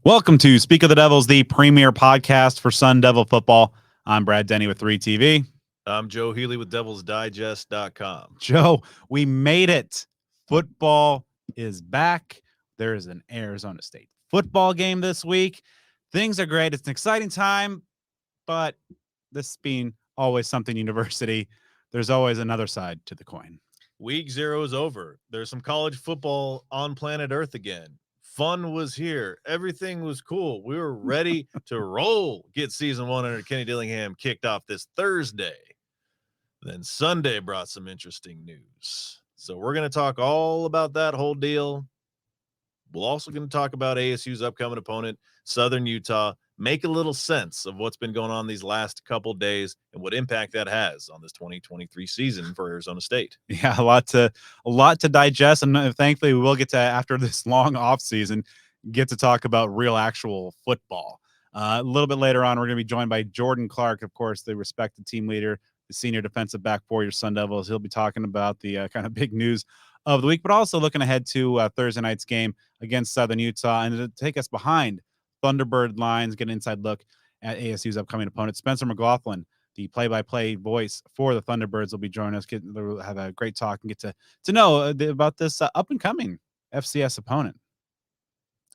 Welcome to Speak of the Devils, the premier podcast for Sun Devil football. I'm Brad Denny with 3TV. I'm Joe Healy with DevilsDigest.com. Joe, we made it. Football is back. There is an Arizona State football game this week. Things are great. It's an exciting time, but this being always something university, there's always another side to the coin. Week 0 is over. There's some college football on planet Earth again. Fun was here. Everything was cool. We were ready to roll. Get season 1 under Kenny Dillingham kicked off this Thursday. Then Sunday brought some interesting news. So we're going to talk all about that whole deal. We're also going to talk about ASU's upcoming opponent, Southern Utah, make a little sense of what's been going on these last couple days and what impact that has on this 2023 season for Arizona State. Yeah, a lot to digest, and thankfully we will get to, after this long off season, get to talk about real actual football. A little bit later on, we're going to be joined by Jordan Clark, of course, the respected team leader, the senior defensive back for your Sun Devils. He'll be talking about the kind of big news of the week, but also looking ahead to Thursday night's game against Southern Utah, and to take us behind Thunderbird lines, get an inside look at ASU's upcoming opponent. Spencer McLaughlin, the play-by-play voice for the Thunderbirds, will be joining us. We'll have a great talk and get to know about this up-and-coming FCS opponent.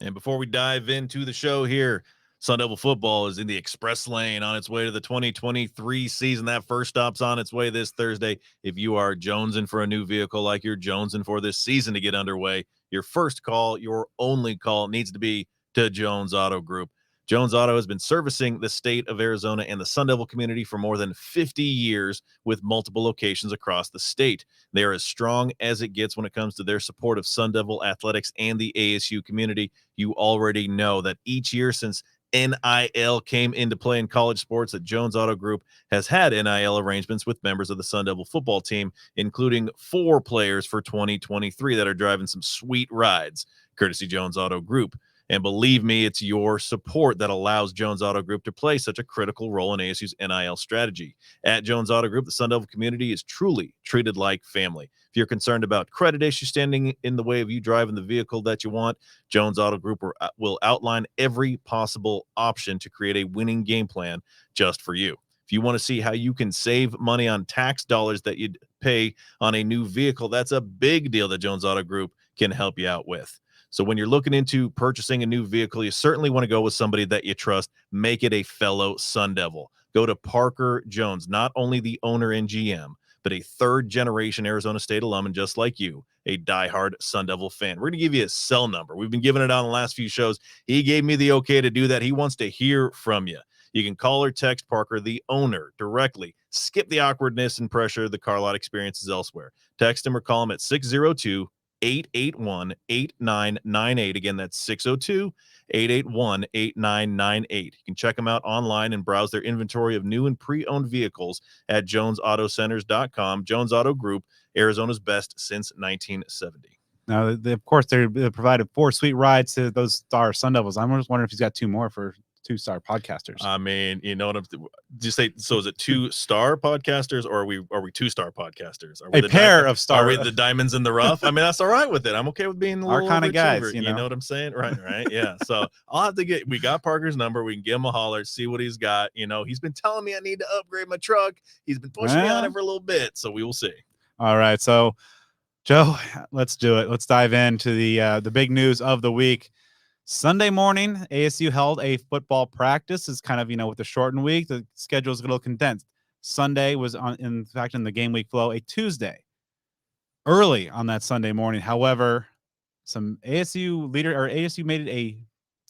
And before we dive into the show here, Sun Devil football is in the express lane on its way to the 2023 season. That first stop's on its way this Thursday. If you are jonesing for a new vehicle like you're jonesing for this season to get underway, your first call, your only call needs to be to Jones Auto Group. Jones Auto has been servicing the state of Arizona and the Sun Devil community for more than 50 years with multiple locations across the state. They are as strong as it gets when it comes to their support of Sun Devil athletics and the ASU community. You already know that each year since NIL came into play in college sports, that Jones Auto Group has had NIL arrangements with members of the Sun Devil football team, including 4 players for 2023 that are driving some sweet rides, courtesy Jones Auto Group. And believe me, it's your support that allows Jones Auto Group to play such a critical role in ASU's NIL strategy. At Jones Auto Group, the Sun Devil community is truly treated like family. If you're concerned about credit issues standing in the way of you driving the vehicle that you want, Jones Auto Group will outline every possible option to create a winning game plan just for you. If you want to see how you can save money on tax dollars that you'd pay on a new vehicle, that's a big deal that Jones Auto Group can help you out with. So when you're looking into purchasing a new vehicle, you certainly want to go with somebody that you trust. Make it a fellow Sun Devil. Go to Parker Jones, not only the owner and GM, but a third-generation Arizona State alum, and just like you, a diehard Sun Devil fan. We're going to give you a cell number. We've been giving it on the last few shows. He gave me the okay to do that. He wants to hear from you. You can call or text Parker, the owner, directly. Skip the awkwardness and pressure the car lot experiences elsewhere. Text him or call him at 602-881-8998. Again, that's 602-881-8998. You can check them out online and browse their inventory of new and pre-owned vehicles at jonesautocenters.com. Jones Auto Group, Arizona's best since 1970. Now, of course, they provided 4 sweet rides to those star Sun Devils. I'm just wondering if he's got 2 more for 2-star podcasters. I mean, you know what I'm just say. So is it 2-star podcasters, or are we 2-star podcasters? Are we a pair of stars? Are we the diamonds in the rough? I mean, that's all right with it. I'm okay with being a our little kind of guys. You know what I'm saying? Right. Yeah. So I'll have to we got Parker's number. We can give him a holler, see what he's got. You know, he's been telling me I need to upgrade my truck. He's been pushing me on it for a little bit. So we will see. All right. So, Joe, let's do it. Let's dive into the big news of the week. Sunday morning, ASU held a football practice. It's kind of, with the shortened week, the schedule is a little condensed. Sunday was in the game week flow, a Tuesday. Early on that Sunday morning, however, some ASU made a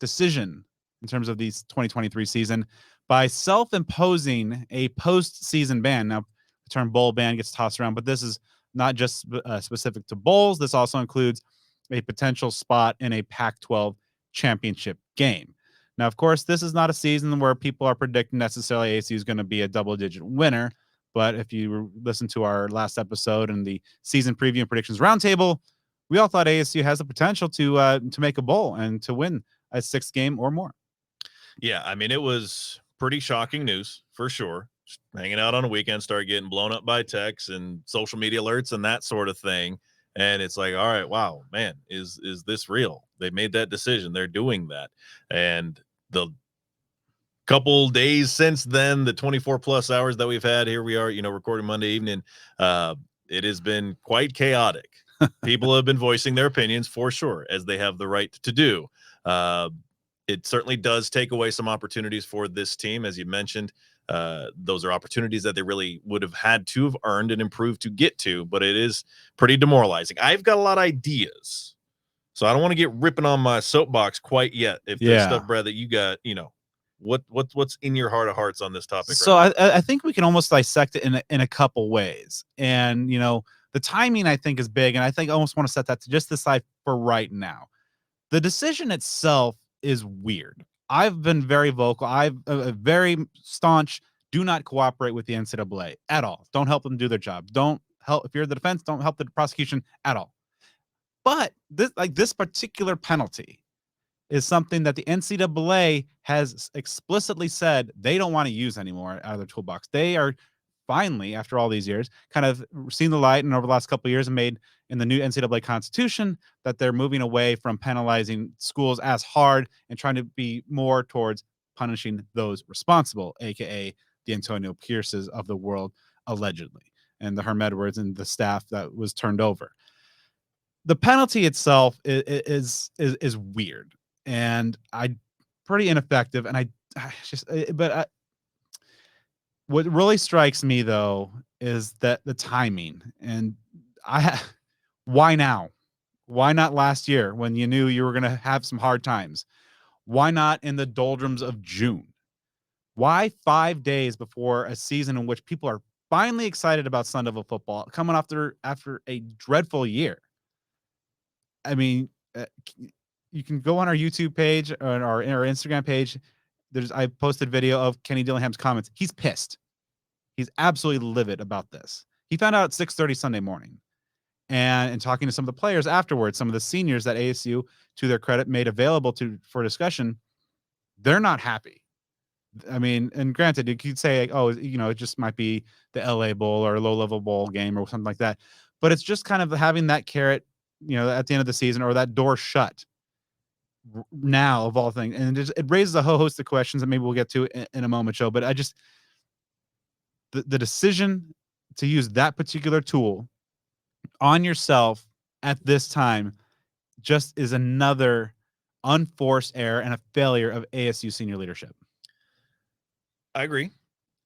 decision in terms of the 2023 season by self-imposing a postseason ban. Now, the term bowl ban gets tossed around, but this is not just specific to bowls. This also includes a potential spot in a Pac-12 championship game. Now, of course, this is not a season where people are predicting necessarily ASU is going to be a double-digit winner. But if you listen to our last episode and the season preview and predictions roundtable, we all thought ASU has the potential to make a bowl and to win a 6th game or more. Yeah, I mean, it was pretty shocking news for sure. Just hanging out on a weekend, start getting blown up by texts and social media alerts and that sort of thing. And it's like, all right, wow, man, is this real? They made that decision. They're doing that. And the couple days since then, the 24 plus hours that we've had, here we are, recording Monday evening. It has been quite chaotic. People have been voicing their opinions for sure, as they have the right to do. It certainly does take away some opportunities for this team, as you mentioned. Those are opportunities that they really would have had to have earned and improved to get to, but it is pretty demoralizing. I've got a lot of ideas, so I don't want to get ripping on my soapbox quite yet. If there's stuff, Brad, that you got, what's in your heart of hearts on this topic? So I think we can almost dissect it in a couple ways, and the timing I think is big, and I think I almost want to set that to just the side for right now. The decision itself is weird. I've been very vocal. I've very staunch. Do not cooperate with the NCAA at all. Don't help them do their job. Don't help if you're the defense. Don't help the prosecution at all. But this particular penalty is something that the NCAA has explicitly said they don't want to use anymore out of their toolbox. They are finally, after all these years, kind of seen the light, and over the last couple of years, made in the new NCAA constitution that they're moving away from penalizing schools as hard and trying to be more towards punishing those responsible, aka the Antonio Pierces of the world, allegedly, and the Herm Edwards and the staff that was turned over. The penalty itself is weird and pretty ineffective, and what really strikes me though is that the timing, and why now? Why not last year when you knew you were going to have some hard times? Why not in the doldrums of June? Why 5 days before a season in which people are finally excited about Sun Devil football coming after a dreadful year? I mean, you can go on our YouTube page or our Instagram page. I posted video of Kenny Dillingham's comments. He's pissed. He's absolutely livid about this. He found out at 6:30 Sunday morning. And talking to some of the players afterwards, some of the seniors that ASU, to their credit, made available for discussion, they're not happy. I mean, and granted, you could say, it just might be the LA Bowl or a low-level bowl game or something like that. But it's just kind of having that carrot, at the end of the season, or that door shut now of all things. And it raises a whole host of questions that maybe we'll get to in a moment, Joe. But the decision to use that particular tool on yourself at this time just is another unforced error and a failure of ASU senior leadership. I agree.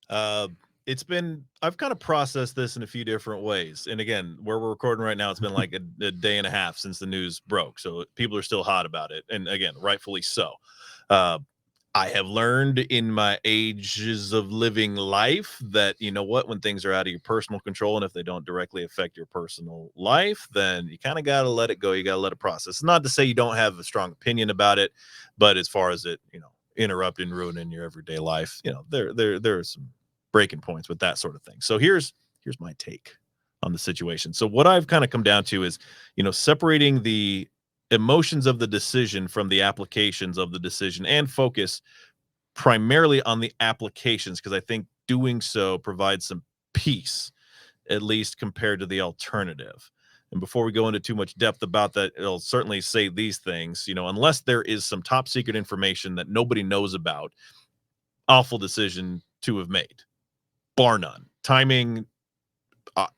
I've kind of processed this in a few different ways. And again, where we're recording right now, it's been like a day and a half since the news broke. So people are still hot about it. And again, rightfully so. I have learned in my ages of living life that, when things are out of your personal control, and if they don't directly affect your personal life, then you kind of got to let it go. You got to let it process. It's not to say you don't have a strong opinion about it, but as far as it, interrupting, ruining your everyday life, there are some breaking points with that sort of thing. So here's my take on the situation. So what I've kind of come down to is, separating the emotions of the decision from the applications of the decision, and focus primarily on the applications, because I think doing so provides some peace, at least compared to the alternative. And before we go into too much depth about that, it'll certainly say these things, unless there is some top secret information that nobody knows about, awful decision to have made, bar none. Timing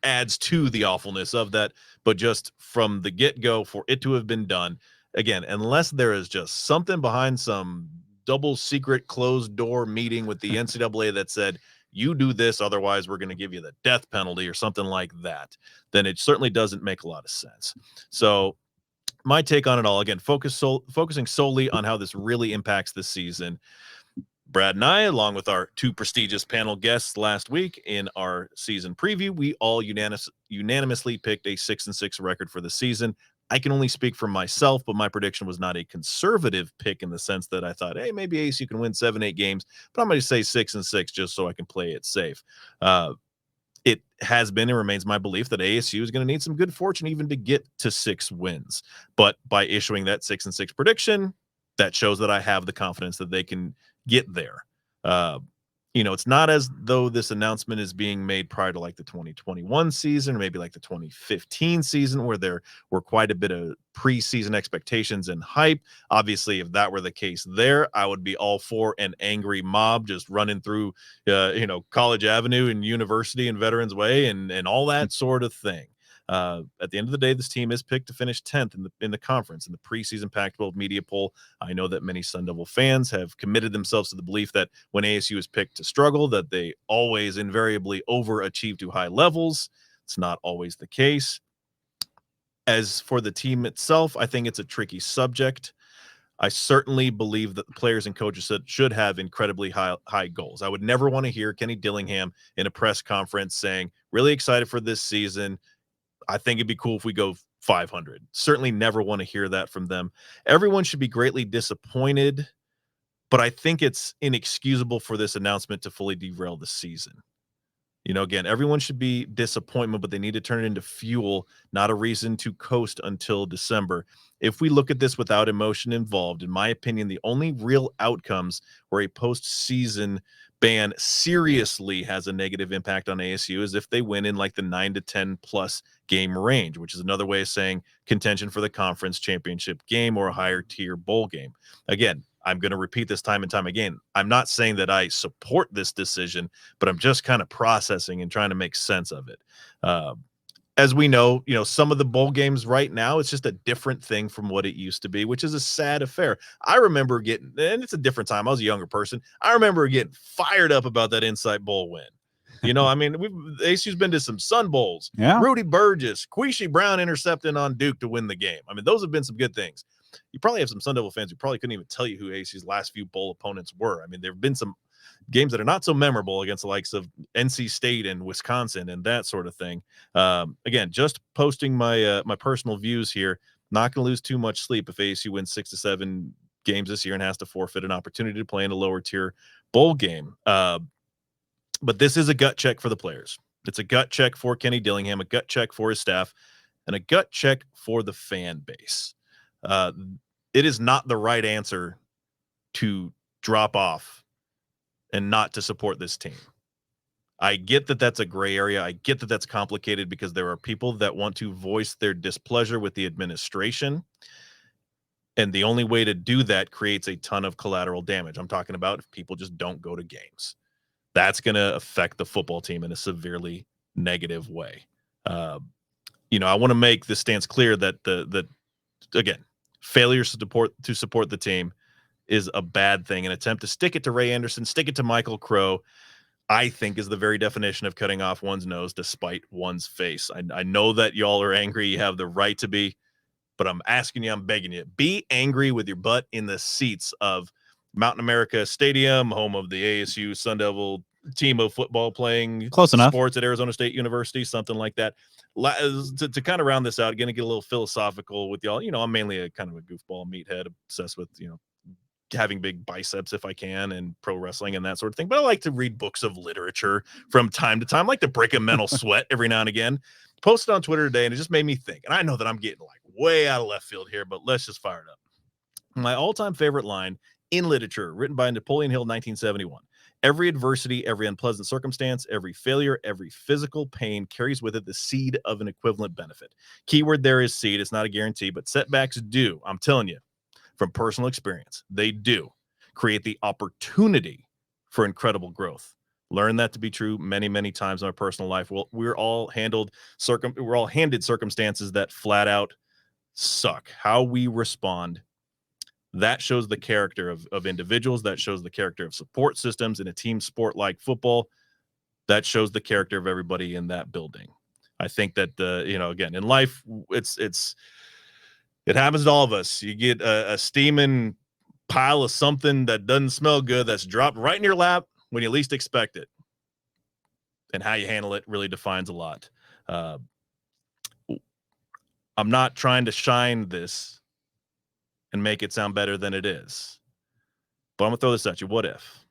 adds to the awfulness of that, but just from the get-go, for it to have been done, again, unless there is just something behind some double secret closed door meeting with the NCAA that said, you do this, otherwise we're going to give you the death penalty or something like that, then it certainly doesn't make a lot of sense. So my take on it all, again, focusing solely on how this really impacts this season. Brad and I, along with our two prestigious panel guests last week in our season preview, we all unanimously picked a 6-6 record for the season. I can only speak for myself, but my prediction was not a conservative pick in the sense that I thought, hey, maybe ASU can win 7-8 games, but I'm going to say 6-6 just so I can play it safe. It has been and remains my belief that ASU is going to need some good fortune even to get to 6 wins. But by issuing that 6-6 prediction, that shows that I have the confidence that they can get there. it's not as though this announcement is being made prior to like the 2021 season or maybe like the 2015 season where there were quite a bit of preseason expectations and hype. Obviously, if that were the case there, I would be all for an angry mob just running through, College Avenue and University and Veterans Way and all that sort of thing. At the end of the day, this team is picked to finish 10th in the conference in the preseason Pac-12 media poll. I know that many Sun Devil fans have committed themselves to the belief that when ASU is picked to struggle, that they always invariably overachieve to high levels. It's not always the case. As for the team itself, I think it's a tricky subject. I certainly believe that the players and coaches should have incredibly high goals. I would never want to hear Kenny Dillingham in a press conference saying, really excited for this season. I think it'd be cool if we go 500. Certainly never want to hear that from them. Everyone should be greatly disappointed, but I think it's inexcusable for this announcement to fully derail the season. Again, everyone should be disappointment, but they need to turn it into fuel, not a reason to coast until December. If we look at this without emotion involved, in my opinion, the only real outcomes where a postseason ban seriously has a negative impact on ASU is if they win in like the 9 to 10 plus game range, which is another way of saying contention for the conference championship game or a higher tier bowl game. Again, I'm going to repeat this time and time again. I'm not saying that I support this decision, but I'm just kind of processing and trying to make sense of it. As we know, some of the bowl games right now, it's just a different thing from what it used to be, which is a sad affair. I remember and it's a different time. I was a younger person. I remember getting fired up about that Insight Bowl win. ASU's been to some Sun Bowls. Yeah. Rudy Burgess, Queasy Brown intercepting on Duke to win the game. Those have been some good things. You probably have some Sun Devil fans who probably couldn't even tell you who ASU's last few bowl opponents were. There have been some games that are not so memorable against the likes of NC State and Wisconsin and that sort of thing. Again, just posting my personal views here. Not going to lose too much sleep if ASU wins 6 to 7 games this year and has to forfeit an opportunity to play in a lower tier bowl game. But this is a gut check for the players. It's a gut check for Kenny Dillingham, a gut check for his staff, and a gut check for the fan base. It is not the right answer to drop off and not to support this team. I get that that's a gray area. I get that that's complicated because there are people that want to voice their displeasure with the administration. And the only way to do that creates a ton of collateral damage. I'm talking about if people just don't go to games. That's going to affect the football team in a severely negative way. I want to make this stance clear that again, failures to support the team is a bad thing. An attempt to stick it to Ray Anderson, stick it to Michael Crow, I think is the very definition of cutting off one's nose despite one's face. I know that y'all are angry. You have the right to be, but I'm asking you, I'm begging you, be angry with your butt in the seats of Mountain America Stadium, home of the ASU Sun Devil team of football playing Close enough. Sports at Arizona State University, something like that. To kind of round this out, going to get a little philosophical with y'all. I'm mainly a kind of a goofball meathead, obsessed with, having big biceps if I can and pro wrestling and that sort of thing. But I like to read books of literature from time to time. I like to break a mental sweat every now and again. Posted on Twitter today, and it just made me think. And I know that I'm getting like way out of left field here, but let's just fire it up. My all-time favorite line in literature, written by Napoleon Hill, 1971. Every adversity, every unpleasant circumstance, every failure, every physical pain carries with it the seed of an equivalent benefit. Keyword there is seed. It's not a guarantee, but setbacks do. I'm telling you, from personal experience, they do create the opportunity for incredible growth. Learned that to be true many, many times in our personal life. Well, we're all handed circumstances that flat out suck. How we respond, that shows the character of individuals. That shows the character of support systems in a team sport like football. That shows the character of everybody in that building. I think that, again, in life, it happens to all of us. You get a steaming pile of something that doesn't smell good that's dropped right in your lap when you least expect it. And how you handle it really defines a lot. I'm not trying to shine this and make it sound better than it is. But I'm going to throw this at you. What if?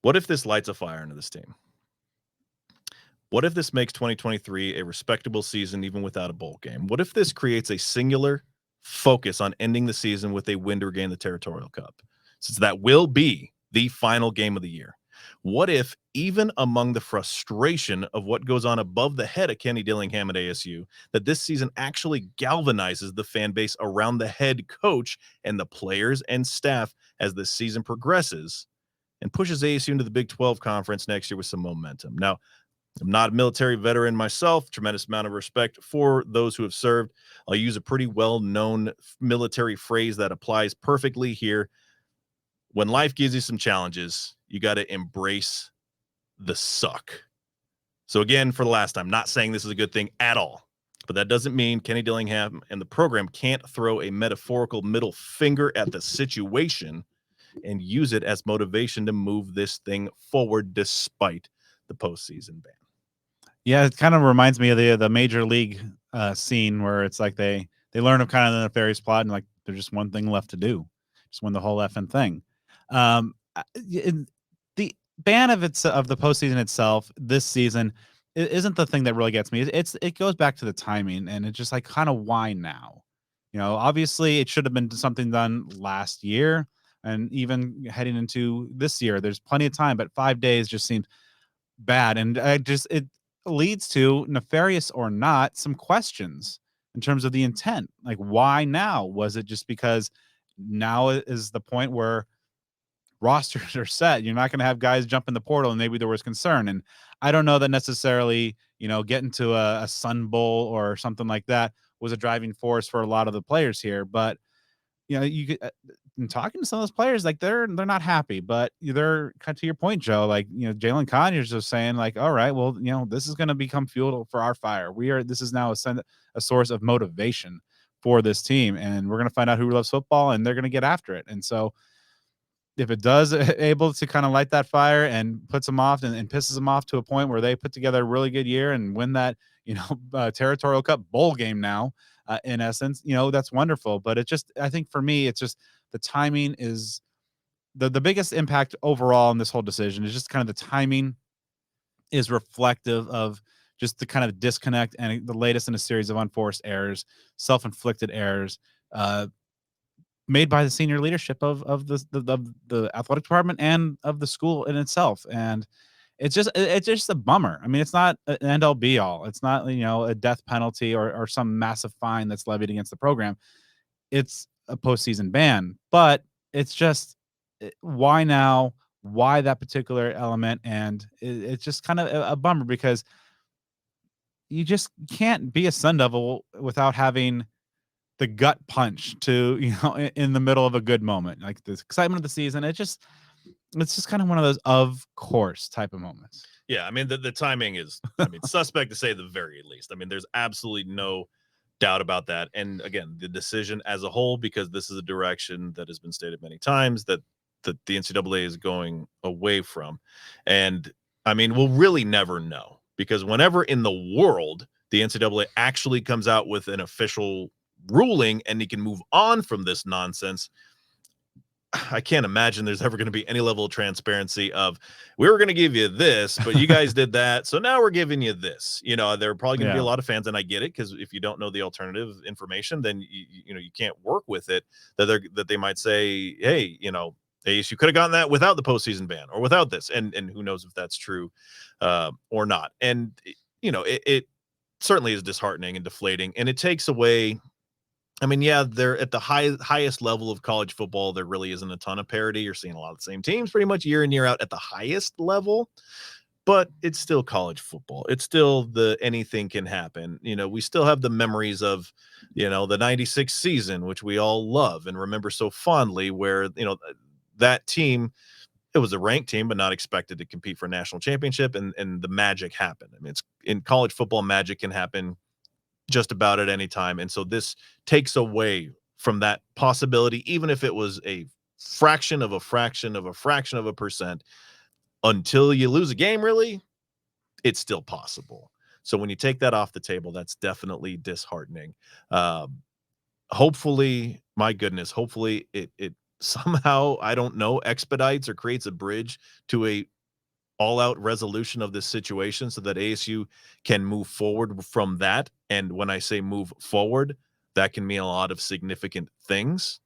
What if this lights a fire into this team? What if this makes 2023 a respectable season even without a bowl game? What if this creates a singular focus on ending the season with a win to regain the Territorial Cup? Since that will be the final game of the year. What if, even among the frustration of what goes on above the head of Kenny Dillingham at ASU, that this season actually galvanizes the fan base around the head coach and the players and staff as the season progresses and pushes ASU into the Big 12 conference next year with some momentum? Now, I'm not a military veteran myself, tremendous amount of respect for those who have served. I'll use a pretty well-known military phrase that applies perfectly here. When life gives you some challenges, you got to embrace the suck. So again, for the last time, not saying this is a good thing at all, but that doesn't mean Kenny Dillingham and the program can't throw a metaphorical middle finger at the situation and use it as motivation to move this thing forward despite the postseason ban. Yeah, it kind of reminds me of the major league scene where it's like they learn of kind of the nefarious plot and like there's just one thing left to do, just win the whole effing thing. The ban of the postseason itself this season isn't the thing that really gets me. It goes back to the timing, and it's just like, kind of, why now? Obviously it should have been something done last year, and even heading into this year, there's plenty of time. But 5 days just seems bad, and it leads to, nefarious or not, some questions in terms of the intent. Like, why now? Was it just because now is the point where rosters are set? You're not going to have guys jump in the portal, and maybe there was concern. And I don't know that necessarily, getting to a Sun Bowl or something like that was a driving force for a lot of the players here. But you could, in talking to some of those players, like they're not happy, but they're kind of, to your point, Joe, like, Jalen Conyers just saying like, all right, well, this is going to become fuel for our fire. This is now a source of motivation for this team, and we're going to find out who loves football, and they're going to get after it. And so if it does able to kind of light that fire and puts them off and pisses them off to a point where they put together a really good year and win that, Territorial Cup bowl game now, in essence, that's wonderful. But I think for me, it's just the timing is the biggest impact overall in this whole decision. Is just kind of the timing is reflective of just the kind of disconnect and the latest in a series of unforced errors, self-inflicted errors, made by the senior leadership of the athletic department and of the school in itself. And it's just a bummer. I mean, it's not an end all be all. It's not, a death penalty or some massive fine that's levied against the program. It's a postseason ban, but it's just, why now? Why that particular element? And it's just kind of a bummer, because you just can't be a Sun Devil without having the gut punch to, in the middle of a good moment, like the excitement of the season. It's just kind of one of those of course type of moments. Yeah, I mean, the timing is, suspect to say the very least. I mean, there's absolutely no doubt about that. And again, the decision as a whole, because this is a direction that has been stated many times that the NCAA is going away from. And I mean, we'll really never know, because whenever in the world the NCAA actually comes out with an official ruling and he can move on from this nonsense, I can't imagine there's ever going to be any level of transparency of, we were going to give you this, but you guys did that, so now we're giving you this. There are probably going to be a lot of fans, and I get it, because if you don't know the alternative information, then you can't work with it. That they might say, hey, ASU could have gotten that without the postseason ban or without this, and who knows if that's true or not. And it certainly is disheartening and deflating, and it takes away. I mean, yeah, they're at the highest level of college football. There really isn't a ton of parity. You're seeing a lot of the same teams pretty much year in, year out at the highest level, but it's still college football. It's still the anything can happen. We still have the memories of, the 96 season, which we all love and remember so fondly, where, that team, it was a ranked team, but not expected to compete for a national championship. And the magic happened. I mean, it's in college football, magic can happen just about at any time. And so this takes away from that possibility, even if it was a fraction of a fraction of a fraction of a percent. Until you lose a game, really, it's still possible. So when you take that off the table, that's definitely disheartening. Hopefully, my goodness, hopefully it somehow, I don't know, expedites or creates a bridge to a all-out resolution of this situation, so that ASU can move forward from that. And when I say move forward, that can mean a lot of significant things.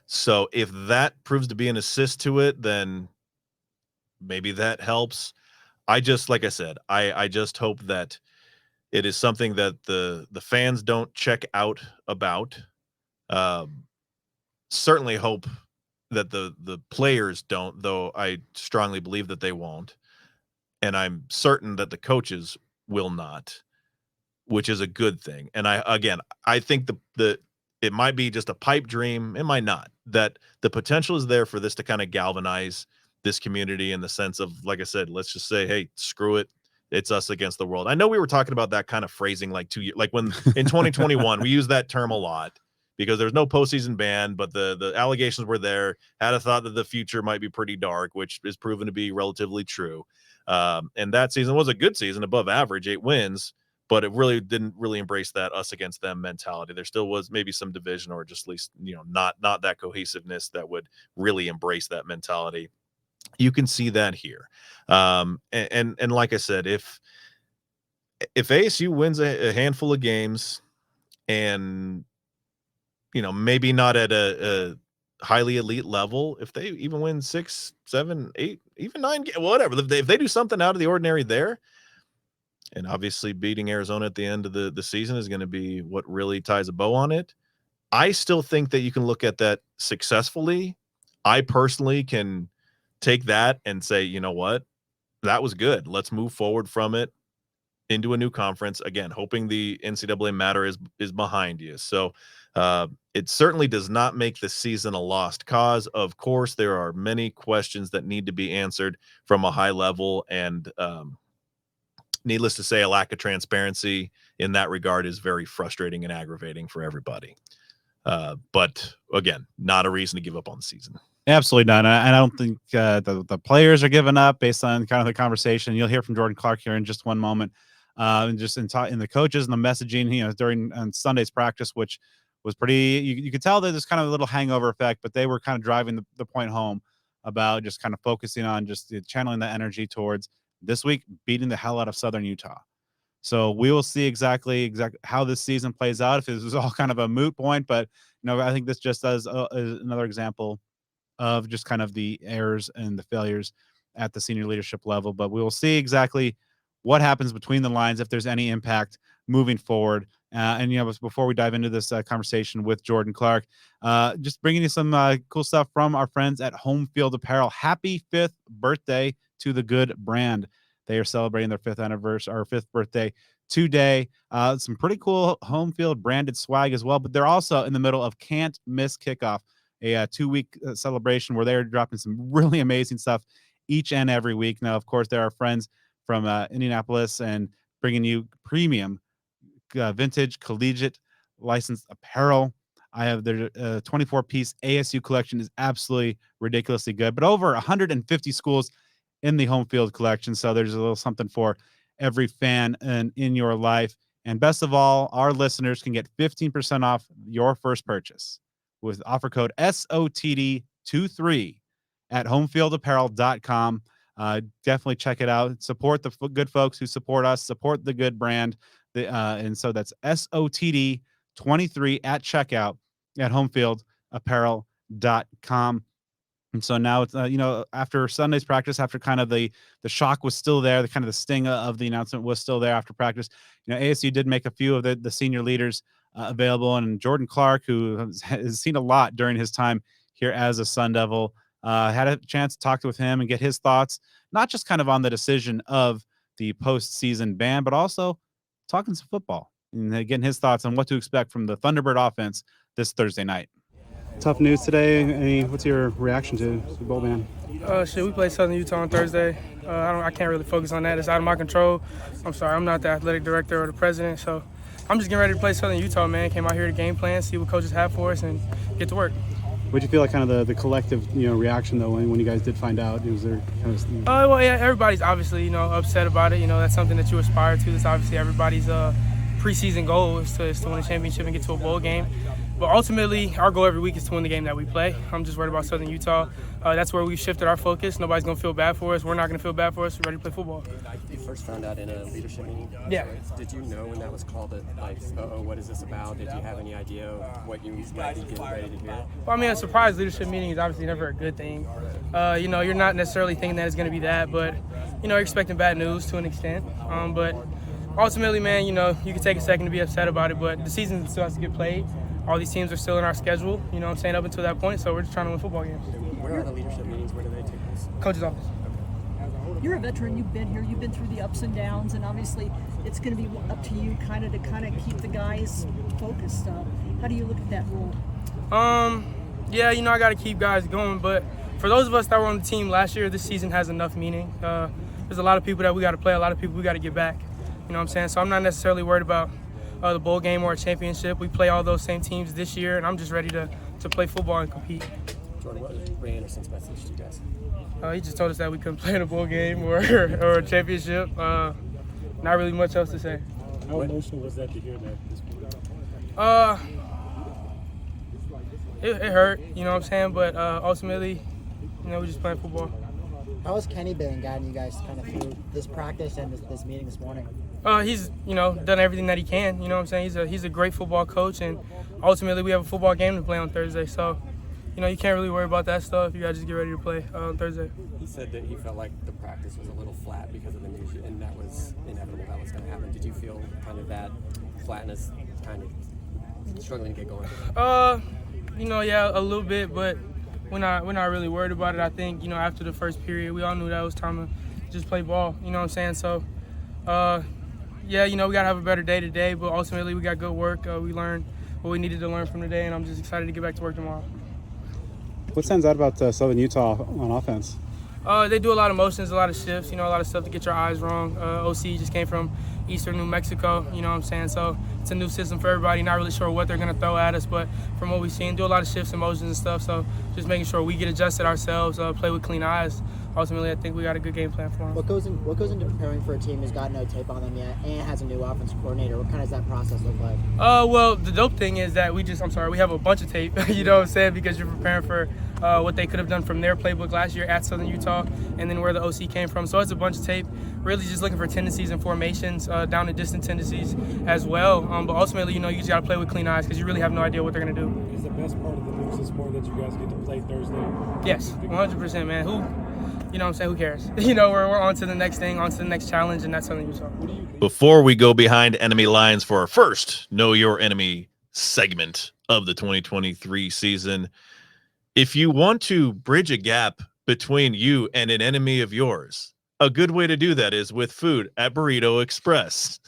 So if that proves to be an assist to it, then maybe that helps. Like I said, I just hope that it is something that the fans don't check out about. Certainly hope that the players don't, though I strongly believe that they won't. And I'm certain that the coaches will not, which is a good thing. And I think the it might be just a pipe dream. It might not. That the potential is there for this to kind of galvanize this community in the sense of, like I said, let's just say, hey, screw it. It's us against the world. I know we were talking about that kind of phrasing like 2 years, like when in 2021, we use that term a lot because there's no postseason ban, but the allegations were there. Had a thought that the future might be pretty dark, which is proven to be relatively true. And that season was a good season, above average, 8 wins. But it really didn't really embrace that us against them mentality. There still was maybe some division, or just at least, not that cohesiveness that would really embrace that mentality. You can see that here. And like I said, if ASU wins a handful of games and, maybe not at a highly elite level, if they even win 6, 7, 8, even 9, whatever, if they do something out of the ordinary there, and obviously beating Arizona at the end of the season is going to be what really ties a bow on it. I still think that you can look at that successfully. I personally can take that and say, you know what, that was good. Let's move forward from it into a new conference. Again, hoping the NCAA matter is behind you. So it certainly does not make the season a lost cause. Of course, there are many questions that need to be answered from a high level, and needless to say, a lack of transparency in that regard is very frustrating and aggravating for everybody. But again, not a reason to give up on the season. Absolutely not. And I don't think the players are giving up based on kind of the conversation. You'll hear from Jordan Clark here in just one moment. And just in the coaches and the messaging, during on Sunday's practice, which was pretty, you could tell that there's kind of a little hangover effect, but they were kind of driving the point home about just kind of focusing on just channeling that energy towards this week, beating the hell out of Southern Utah. So we will see exactly how this season plays out. If this was all kind of a moot point, but I think this just is another example of just kind of the errors and the failures at the senior leadership level. But we will see exactly what happens between the lines, if there's any impact moving forward. And before we dive into this conversation with Jordan Clark, just bringing you some cool stuff from our friends at Home Field Apparel. Happy 5th birthday to the good brand. They are celebrating their 5th anniversary or 5th birthday today. Some pretty cool home field branded swag as well, but they're also in the middle of Can't Miss Kickoff, a 2-week celebration where they're dropping some really amazing stuff each and every week. Now, of course, there are friends from Indianapolis and bringing you premium vintage collegiate licensed apparel. I have their 24-piece ASU collection is absolutely ridiculously good, but over 150 schools in the home field collection. So there's a little something for every fan in your life. And best of all, our listeners can get 15% off your first purchase with offer code SOTD23 at homefieldapparel.com. Definitely check it out. Support the good folks who support us, support the good brand. And so that's SOTD23 at checkout at homefieldapparel.com. And so now it's, after Sunday's practice, after kind of the shock was still there, the kind of the sting of the announcement was still there after practice. ASU did make a few of the senior leaders available, and Jordan Clark, who has seen a lot during his time here as a Sun Devil, had a chance to talk with him and get his thoughts, not just kind of on the decision of the postseason ban, but also talking some football and getting his thoughts on what to expect from the Thunderbird offense this Thursday night. Tough news today. What's your reaction to the bowl ban? We play Southern Utah on Thursday. I can't really focus on that. It's out of my control. I'm sorry, I'm not the athletic director or the president, so I'm just getting ready to play Southern Utah, man. Came out here to game plan, see what coaches have for us, and get to work. What do you feel like kind of the collective, reaction though when you guys did find out? Was there kind of? Well, yeah, everybody's obviously, upset about it. That's something that you aspire to. That's obviously everybody's preseason goal is to win a championship and get to a bowl game. But ultimately, our goal every week is to win the game that we play. I'm just worried about Southern Utah. That's where we've shifted our focus. Nobody's going to feel bad for us. We're not going to feel bad for us. We're ready to play football. You first found out in a leadership meeting? Yeah. Did you know when that was called that, what is this about? Did you have any idea what you might be getting ready to hear? Well, I mean, a surprise leadership meeting is obviously never a good thing. You know, you're not necessarily thinking that it's going to be that, but, you know, you're expecting bad news to an extent. But ultimately, man, you know, you can take a second to be upset about it, but the season still has to get played. All these teams are still in our schedule, you know what I'm saying, up until that point, so we're just trying to win football games. Where are the leadership meetings? Where do they take place? Coach's office. You're a veteran, you've been here, you've been through the ups and downs, and obviously it's going to be up to you to keep the guys focused. How do you look at that role? Yeah, you know, I got to keep guys going, but for those of us that were on the team last year, this season has enough meaning. There's a lot of people that we got to play, a lot of people we got to get back. You know what I'm saying? So I'm not necessarily worried about the bowl game or a championship. We play all those same teams this year, and I'm just ready to play football and compete. Jordan, what was Ray Anderson's message to you guys? He just told us that we couldn't play in a bowl game or a championship. Not really much else to say. How emotional was that to hear that? It hurt, you know what I'm saying? But ultimately, you know, we're just playing football. How has Kenny been guiding you guys kind of through this practice and this meeting this morning? He's, you know, done everything that he can. You know what I'm saying? He's a great football coach, and ultimately we have a football game to play on Thursday. So, you know, you can't really worry about that stuff. You got to just get ready to play on Thursday. He said that he felt like the practice was a little flat because of the news, and that was inevitable. That was going to happen. Did you feel kind of that flatness kind of struggling to get going? You know, yeah, a little bit, but we're not really worried about it. I think, you know, after the first period, we all knew that it was time to just play ball. You know what I'm saying? So, yeah, you know, we got to have a better day today, but ultimately we got good work. We learned what we needed to learn from today, and I'm just excited to get back to work tomorrow. What stands out about Southern Utah on offense? They do a lot of motions, a lot of shifts, you know, a lot of stuff to get your eyes wrong. OC just came from Eastern New Mexico, you know what I'm saying? So it's a new system for everybody, not really sure what they're going to throw at us, but from what we've seen, do a lot of shifts and motions and stuff. So just making sure we get adjusted ourselves, play with clean eyes. Ultimately, I think we got a good game plan for them. What goes into preparing for a team who's got no tape on them yet and has a new offensive coordinator? What kind of does that process look like? Well, the dope thing is that we have a bunch of tape, you know what I'm saying, because you're preparing for what they could have done from their playbook last year at Southern Utah and then where the OC came from. So it's a bunch of tape, really just looking for tendencies and formations, down and distant tendencies as well. But ultimately, you know, you just got to play with clean eyes because you really have no idea what they're going to do. Is the best part of the news this morning that you guys get to play Thursday? Yes, 100%, man. You know what I'm saying? Who cares? You know, we're on to the next thing, on to the next challenge, and that's Southern Utah. Before we go behind enemy lines for our first Know Your Enemy segment of the 2023 season, if you want to bridge a gap between you and an enemy of yours, a good way to do that is with food at Burrito Express.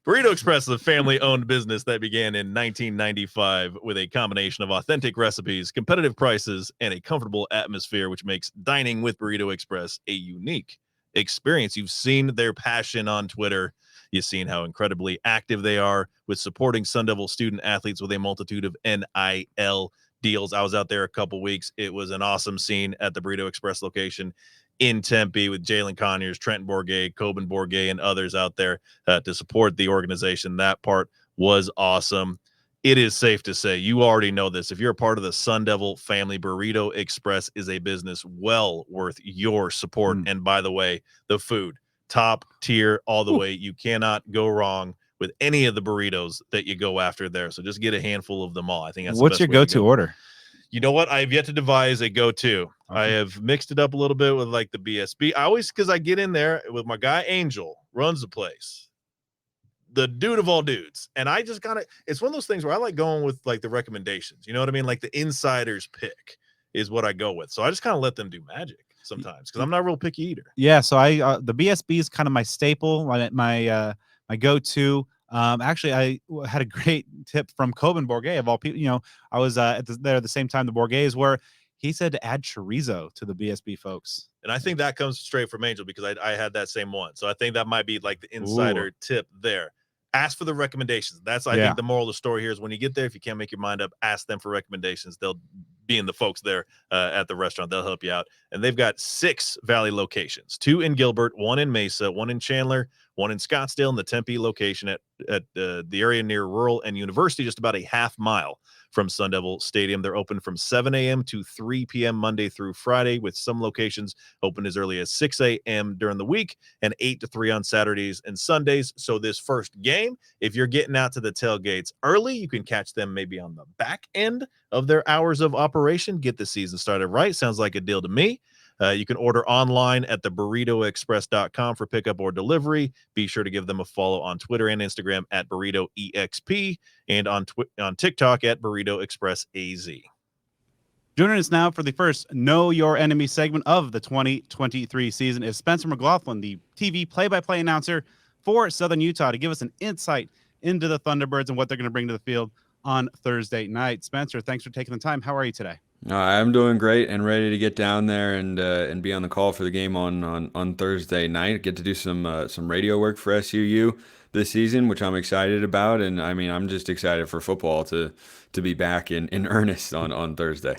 Burrito Express is a family-owned business that began in 1995 with a combination of authentic recipes, competitive prices, and a comfortable atmosphere, which makes dining with Burrito Express a unique experience. You've seen their passion on Twitter. You've seen how incredibly active they are with supporting Sun Devil student athletes with a multitude of NIL deals. I was out there a couple weeks. It was an awesome scene at the Burrito Express location in Tempe with Jalen Conyers, Trenton Bourget, Coben Bourget, and others out there to support the organization. That part was awesome. It is safe to say, you already know this, if you're a part of the Sun Devil family, Burrito Express is a business well worth your support. And by the way, the food, top tier all the way. You cannot go wrong with any of the burritos that you go after there. So just get a handful of them all. I think that's What's your go-to order? You know what? I have yet to devise a go-to. Okay. I have mixed it up a little bit with like the BSB. Because I get in there with my guy Angel, runs the place, the dude of all dudes. And I just it's one of those things where I like going with like the recommendations. You know what I mean? Like the insider's pick is what I go with. So I just kind of let them do magic sometimes because I'm not a real picky eater. Yeah, so the BSB is kind of my staple, my go-to. Actually, I had a great tip from Coben Bourget of all people. You know, I was there at the same time the Bourgets were. He said to add chorizo to the BSB folks. And I think that comes straight from Angel because I had that same one. So I think that might be like the insider tip there. Ask for the recommendations. That's, I think, the moral of the story here is when you get there, if you can't make your mind up, ask them for recommendations. They'll be in the folks there at the restaurant. They'll help you out. And they've got 6 Valley locations, 2 in Gilbert, 1 in Mesa, 1 in Chandler, one in Scottsdale and the Tempe location at the area near Rural and University, just about a half mile from Sun Devil Stadium. They're open from 7 a.m. to 3 p.m. Monday through Friday, with some locations open as early as 6 a.m. during the week and 8 to 3 on Saturdays and Sundays. So this first game, if you're getting out to the tailgates early, you can catch them maybe on the back end of their hours of operation. Get the season started right. Sounds like a deal to me. You can order online at theburritoexpress.com for pickup or delivery. Be sure to give them a follow on Twitter and Instagram at BurritoEXP and on TikTok at BurritoExpressAZ. Joining us now for the first Know Your Enemy segment of the 2023 season is Spencer McLaughlin, the TV play-by-play announcer for Southern Utah, to give us an insight into the Thunderbirds and what they're going to bring to the field on Thursday night. Spencer, thanks for taking the time. How are you today? I'm doing great and ready to get down there and be on the call for the game on Thursday night. Get to do some radio work for SUU this season, which I'm excited about. And I mean, I'm just excited for football to be back in earnest on Thursday.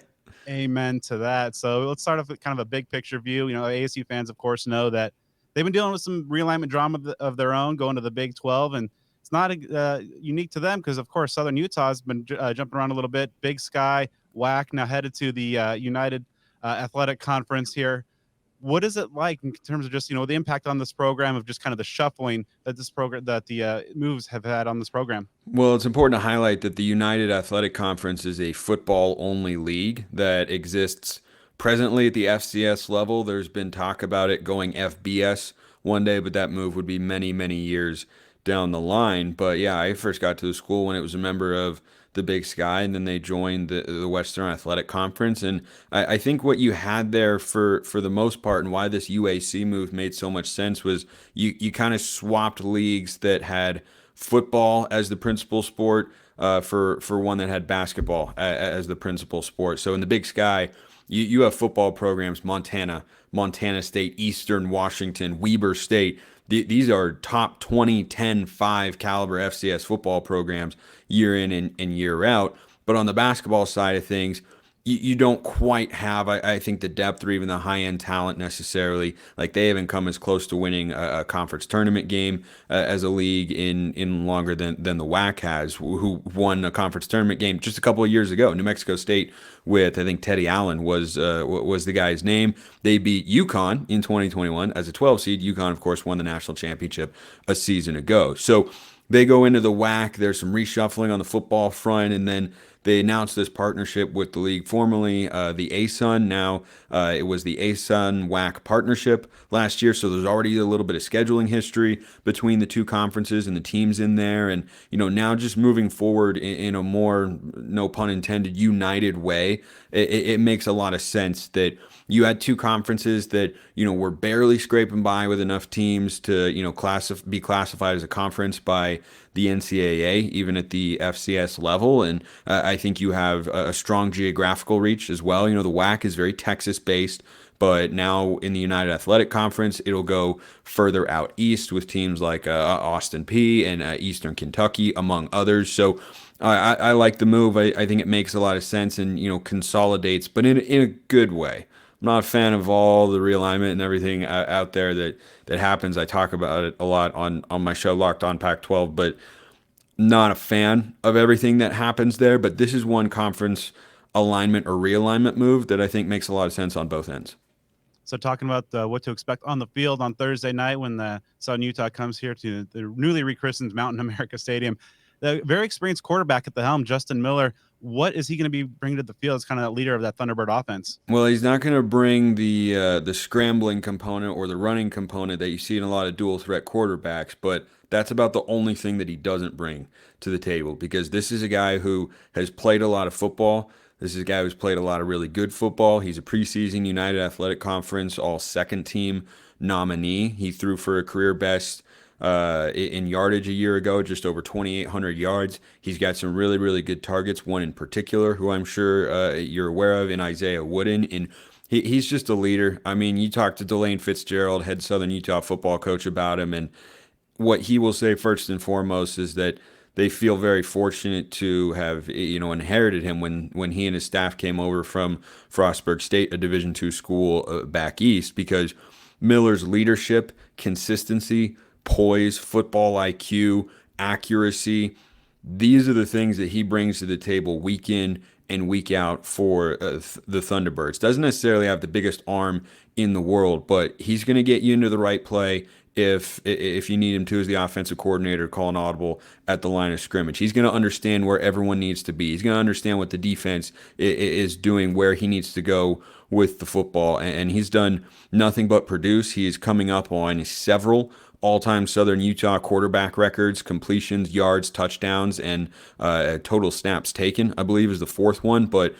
Amen to that. So let's start off with kind of a big picture view. You know, ASU fans, of course, know that they've been dealing with some realignment drama of their own, going to the Big 12, and it's not unique to them because, of course, Southern Utah has been jumping around a little bit. Big Sky, WAC, now headed to the United Athletic Conference here. What is it like in terms of just, you know, the impact on this program of just kind of the shuffling that the moves have had on this program? Well, it's important to highlight that the United Athletic Conference is a football-only league that exists presently at the FCS level. There's been talk about it going FBS one day, but that move would be many, many years down the line. But yeah, I first got to the school when it was a member of the Big Sky, and then they joined the Western Athletic Conference. And I think what you had there for the most part, and why this UAC move made so much sense, was you kind of swapped leagues that had football as the principal sport for one that had basketball as the principal sport. So in the Big Sky, you have football programs: Montana State, Eastern Washington, Weber State. These are top 20, 10, 5 caliber FCS football programs year in and year out. But on the basketball side of things, you don't quite have, I think, the depth or even the high-end talent necessarily. Like, they haven't come as close to winning a conference tournament game as a league in longer than the WAC has, who won a conference tournament game just a couple of years ago. New Mexico State with, I think, Teddy Allen was the guy's name. They beat UConn in 2021 as a 12 seed. UConn, of course, won the national championship a season ago. So they go into the WAC. There's some reshuffling on the football front, and then they announced this partnership with the league, formerly the ASUN. Now it was the ASUN WAC partnership last year. So there's already a little bit of scheduling history between the two conferences and the teams in there. And, you know, now just moving forward in a more, no pun intended, united way, it makes a lot of sense that you had two conferences that, you know, were barely scraping by with enough teams to, you know, be classified as a conference by the NCAA, even at the FCS level. And I think you have a strong geographical reach as well. You know, the WAC is very Texas-based, but now in the United Athletic Conference, it'll go further out east with teams like Austin Peay and Eastern Kentucky, among others. So I like the move. I think it makes a lot of sense and, you know, consolidates, but in a good way. I'm not a fan of all the realignment and everything out there that happens. I talk about it a lot on my show, Locked On Pac-12, but not a fan of everything that happens there. But this is one conference alignment or realignment move that I think makes a lot of sense on both ends. So talking about what to expect on the field on Thursday night when the Southern Utah comes here to the newly rechristened Mountain America Stadium, the very experienced quarterback at the helm, Justin Miller, what is he going to be bringing to the field as kind of that leader of that Thunderbird offense? Well, he's not going to bring the scrambling component or the running component that you see in a lot of dual threat quarterbacks, but that's about the only thing that he doesn't bring to the table, because this is a guy who has played a lot of football. This is a guy who's played a lot of really good football. He's a preseason United Athletic Conference all-second team nominee. He threw for a career best in yardage a year ago, just over 2,800 yards. He's got some really, really good targets, one in particular who I'm sure you're aware of, in Isaiah Wooden. And he's just a leader. I mean, you talk to Delane Fitzgerald, head Southern Utah football coach, about him, and what he will say first and foremost is that they feel very fortunate to have, you know, inherited him when he and his staff came over from Frostburg State, a Division II school back east, because Miller's leadership, consistency, poise, football IQ, accuracy. These are the things that he brings to the table week in and week out for the Thunderbirds. Doesn't necessarily have the biggest arm in the world, but he's going to get you into the right play if you need him to as the offensive coordinator, call an audible at the line of scrimmage. He's going to understand where everyone needs to be. He's going to understand what the defense is doing, where he needs to go with the football, and he's done nothing but produce. He is coming up on several all-time Southern Utah quarterback records, completions, yards, touchdowns, and total snaps taken, I believe, is the fourth one. But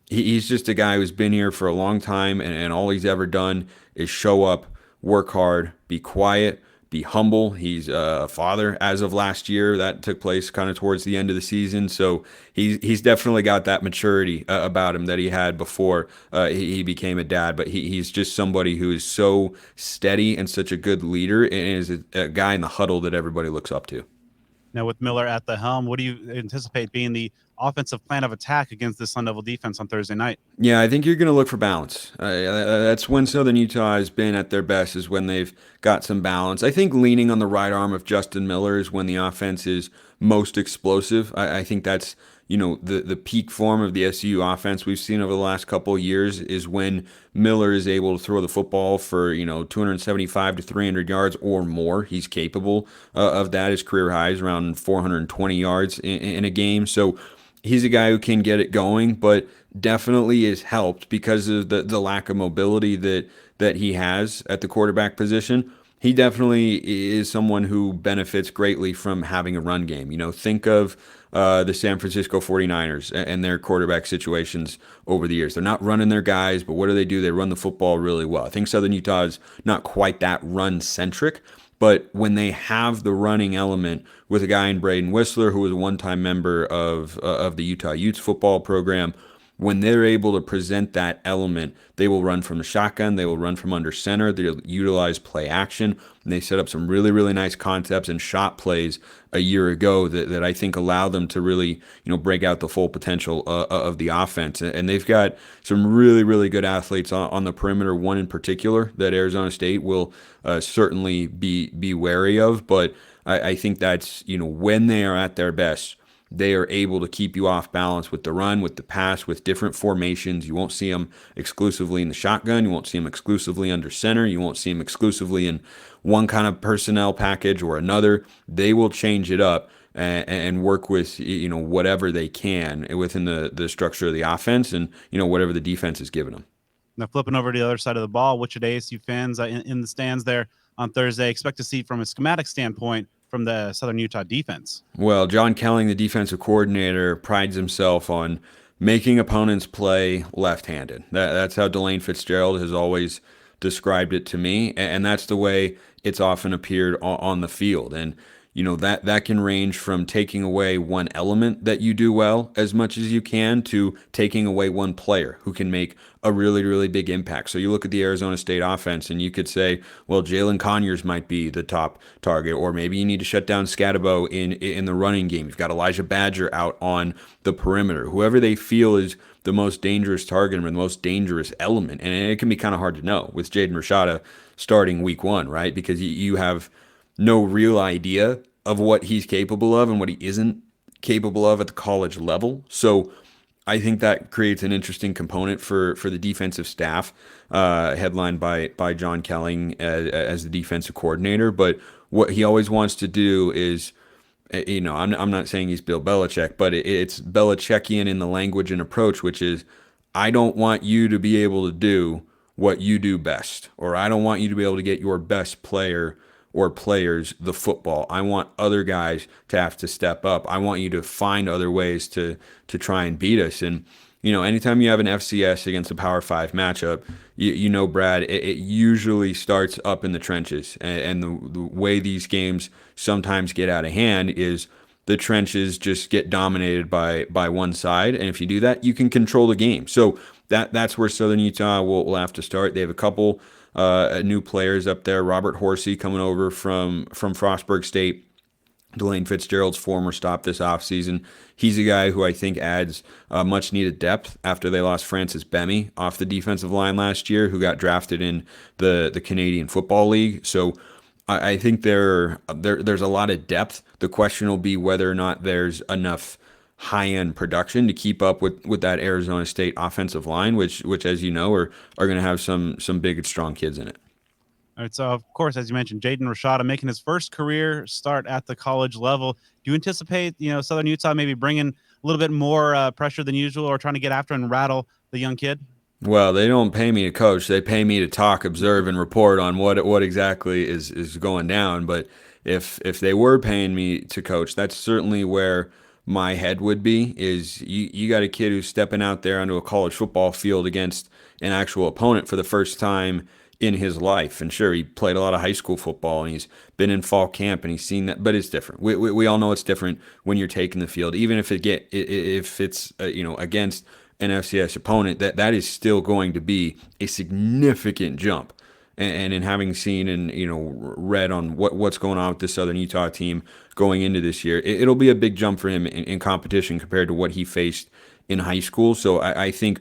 he's just a guy who's been here for a long time, and all he's ever done is show up, work hard, be quiet, be humble. He's a father as of last year. That took place kind of towards the end of the season. So he's definitely got that maturity about him that he had before he became a dad. But he's just somebody who is so steady and such a good leader, and is a guy in the huddle that everybody looks up to. Now, with Miller at the helm, what do you anticipate being the offensive plan of attack against this Sun Devil defense on Thursday night? Yeah, I think you're going to look for balance. That's when Southern Utah has been at their best, is when they've got some balance. I think leaning on the right arm of Justin Miller is when the offense is most explosive. I think that's, the peak form of the SUU offense we've seen over the last couple of years is when Miller is able to throw the football for, 275 to 300 yards or more. He's capable of that. His career high is around 420 yards in a game. So he's a guy who can get it going, but definitely is helped because of the lack of mobility that he has at the quarterback position. He definitely is someone who benefits greatly from having a run game. Think of the San Francisco 49ers and their quarterback situations over the years. They're not running their guys, but what do? They run the football really well. I think Southern Utah is not quite that run-centric, but when they have the running element with a guy in Braden Whistler, who was a one-time member of the Utah Utes football program, when they're able to present that element, they will run from the shotgun, they will run from under center, they'll utilize play action, and they set up some really, really nice concepts and shot plays a year ago that I think allow them to really, break out the full potential of the offense. And they've got some really, really good athletes on the perimeter, one in particular that Arizona State will certainly be wary of, but I think that's, when they are at their best, they are able to keep you off balance with the run, with the pass, with different formations. You won't see them exclusively in the shotgun. You won't see them exclusively under center. You won't see them exclusively in one kind of personnel package or another. They will change it up and work with, whatever they can within the structure of the offense and, whatever the defense is giving them. Now, flipping over to the other side of the ball, what should ASU fans in the stands there on Thursday expect to see from a schematic standpoint from the Southern Utah defense? Well, John Kelling, the defensive coordinator, prides himself on making opponents play left-handed. That's how Delane Fitzgerald has always described it to me, and that's the way it's often appeared on the field. And that can range from taking away one element that you do well as much as you can to taking away one player who can make a really, really big impact. So you look at the Arizona State offense and you could say, well, Jalen Conyers might be the top target, or maybe you need to shut down Scatabo in the running game. You've got Elijah Badger out on the perimeter. Whoever they feel is the most dangerous target or the most dangerous element. And it can be kind of hard to know with Jaden Rashada starting week one, right? Because you have no real idea of what he's capable of and what he isn't capable of at the college level. So I think that creates an interesting component for the defensive staff, headlined by John Kelling as the defensive coordinator. But what he always wants to do is, I'm not saying he's Bill Belichick, but it's Belichickian in the language and approach, which is, I don't want you to be able to do what you do best, or I don't want you to be able to get your best player or players the football. I want other guys to have to step up. I want you to find other ways to try and beat us. And, anytime you have an FCS against a Power 5 matchup, Brad, it usually starts up in the trenches. And the way these games sometimes get out of hand is the trenches just get dominated by one side. And if you do that, you can control the game. So that's where Southern Utah will have to start. They have a couple new players up there. Robert Horsey coming over from Frostburg State, Delane Fitzgerald's former stop this offseason. He's a guy who I think adds much needed depth after they lost Francis Bemy off the defensive line last year, who got drafted in the Canadian Football League. So I think there's a lot of depth. The question will be whether or not there's enough high-end production to keep up with that Arizona State offensive line, which as you know are going to have some big and strong kids in it. All right, so of course, as you mentioned, Jaden Rashada making his first career start at the college level. Do you anticipate, Southern Utah maybe bringing a little bit more pressure than usual, or trying to get after and rattle the young kid? Well, they don't pay me to coach. They pay me to talk, observe, and report on what exactly is going down. But if they were paying me to coach, that's certainly where my head would be. Is you got a kid who's stepping out there onto a college football field against an actual opponent for the first time in his life. And sure, he played a lot of high school football and he's been in fall camp and he's seen that, but it's different. We all know it's different when you're taking the field, even if it's against an FCS opponent, that is still going to be a significant jump. And in having seen and read on what's going on with the Southern Utah team going into this year, it'll be a big jump for him in competition compared to what he faced in high school. So I think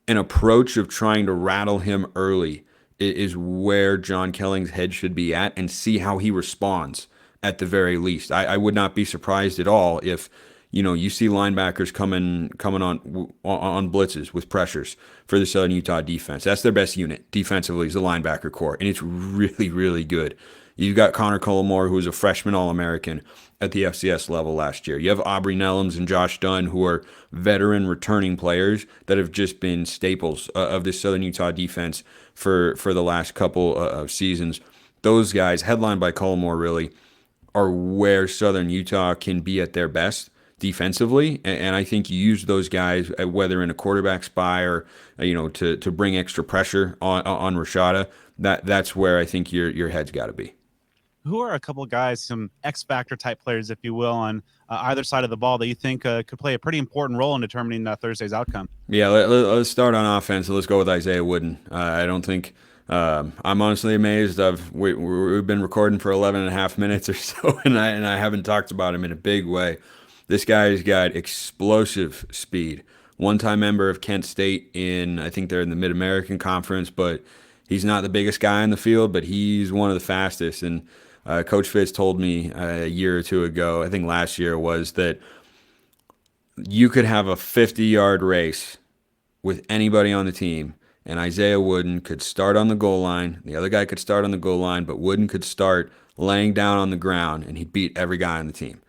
an approach of trying to rattle him early is where John Kelling's head should be at, and see how he responds at the very least. I would not be surprised at all if you see linebackers coming on blitzes with pressures for the Southern Utah defense. That's their best unit defensively, is the linebacker core, and it's really, really good. You've got Connor Cullimore, who was a freshman All-American at the FCS level last year. You have Aubrey Nellums and Josh Dunn, who are veteran returning players that have just been staples of this Southern Utah defense for the last couple of seasons. Those guys, headlined by Cullimore, really are where Southern Utah can be at their best defensively, and I think you use those guys, whether in a quarterback spy or to bring extra pressure on Rashada. That's where I think your head's got to be. Who are a couple of guys, some X factor type players, if you will, on either side of the ball that you think could play a pretty important role in determining Thursday's outcome? Yeah, let's start on offense. Let's go with Isaiah Wooden. I don't think I'm honestly amazed. We've been recording for 11 and a half minutes or so, and I haven't talked about him in a big way. This guy's got explosive speed. One-time member of Kent State I think they're in the Mid-American Conference, but he's not the biggest guy in the field, but he's one of the fastest. And Coach Fitz told me a year or two ago, I think last year, was that you could have a 50-yard race with anybody on the team, and Isaiah Wooden could start on the goal line. The other guy could start on the goal line, but Wooden could start laying down on the ground, and he'd beat every guy on the team.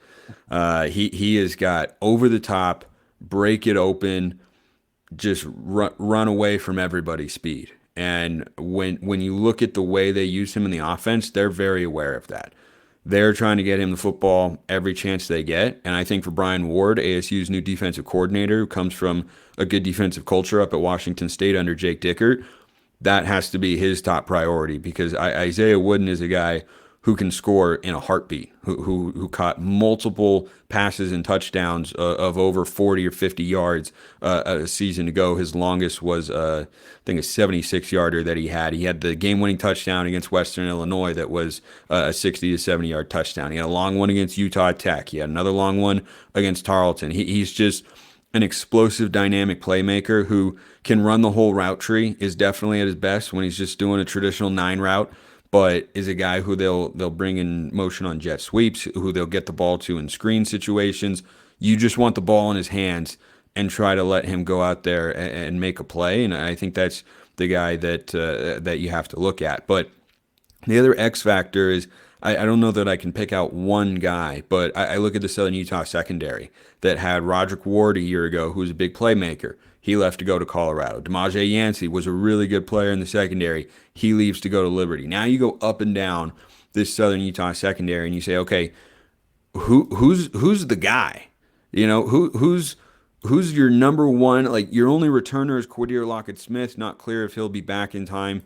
He has got over the top, break it open, just run away from everybody's speed. And when you look at the way they use him in the offense, they're very aware of that. They're trying to get him the football every chance they get. And I think for Brian Ward, ASU's new defensive coordinator, who comes from a good defensive culture up at Washington State under Jake Dickert, that has to be his top priority, because Isaiah Wooden is a guy who can score in a heartbeat, who caught multiple passes and touchdowns of over 40 or 50 yards a season ago. His longest was, I think, a 76-yarder that he had. He had the game-winning touchdown against Western Illinois that was a 60 to 70-yard touchdown. He had a long one against Utah Tech. He had another long one against Tarleton. He's just an explosive, dynamic playmaker who can run the whole route tree, is definitely at his best when he's just doing a traditional 9 route, but is a guy who they'll bring in motion on jet sweeps, who they'll get the ball to in screen situations. You just want the ball in his hands and try to let him go out there and make a play, and I think that's the guy that you have to look at. But the other X factor is, I don't know that I can pick out one guy, but I look at the Southern Utah secondary that had Roderick Ward a year ago, who was a big playmaker. He left to go to Colorado. DeMaje Yancey was a really good player in the secondary. He leaves to go to Liberty. Now you go up and down this Southern Utah secondary and you say, okay, who's the guy? Who's your number one? Like, your only returner is Quadir Lockett-Smith. Not clear if he'll be back in time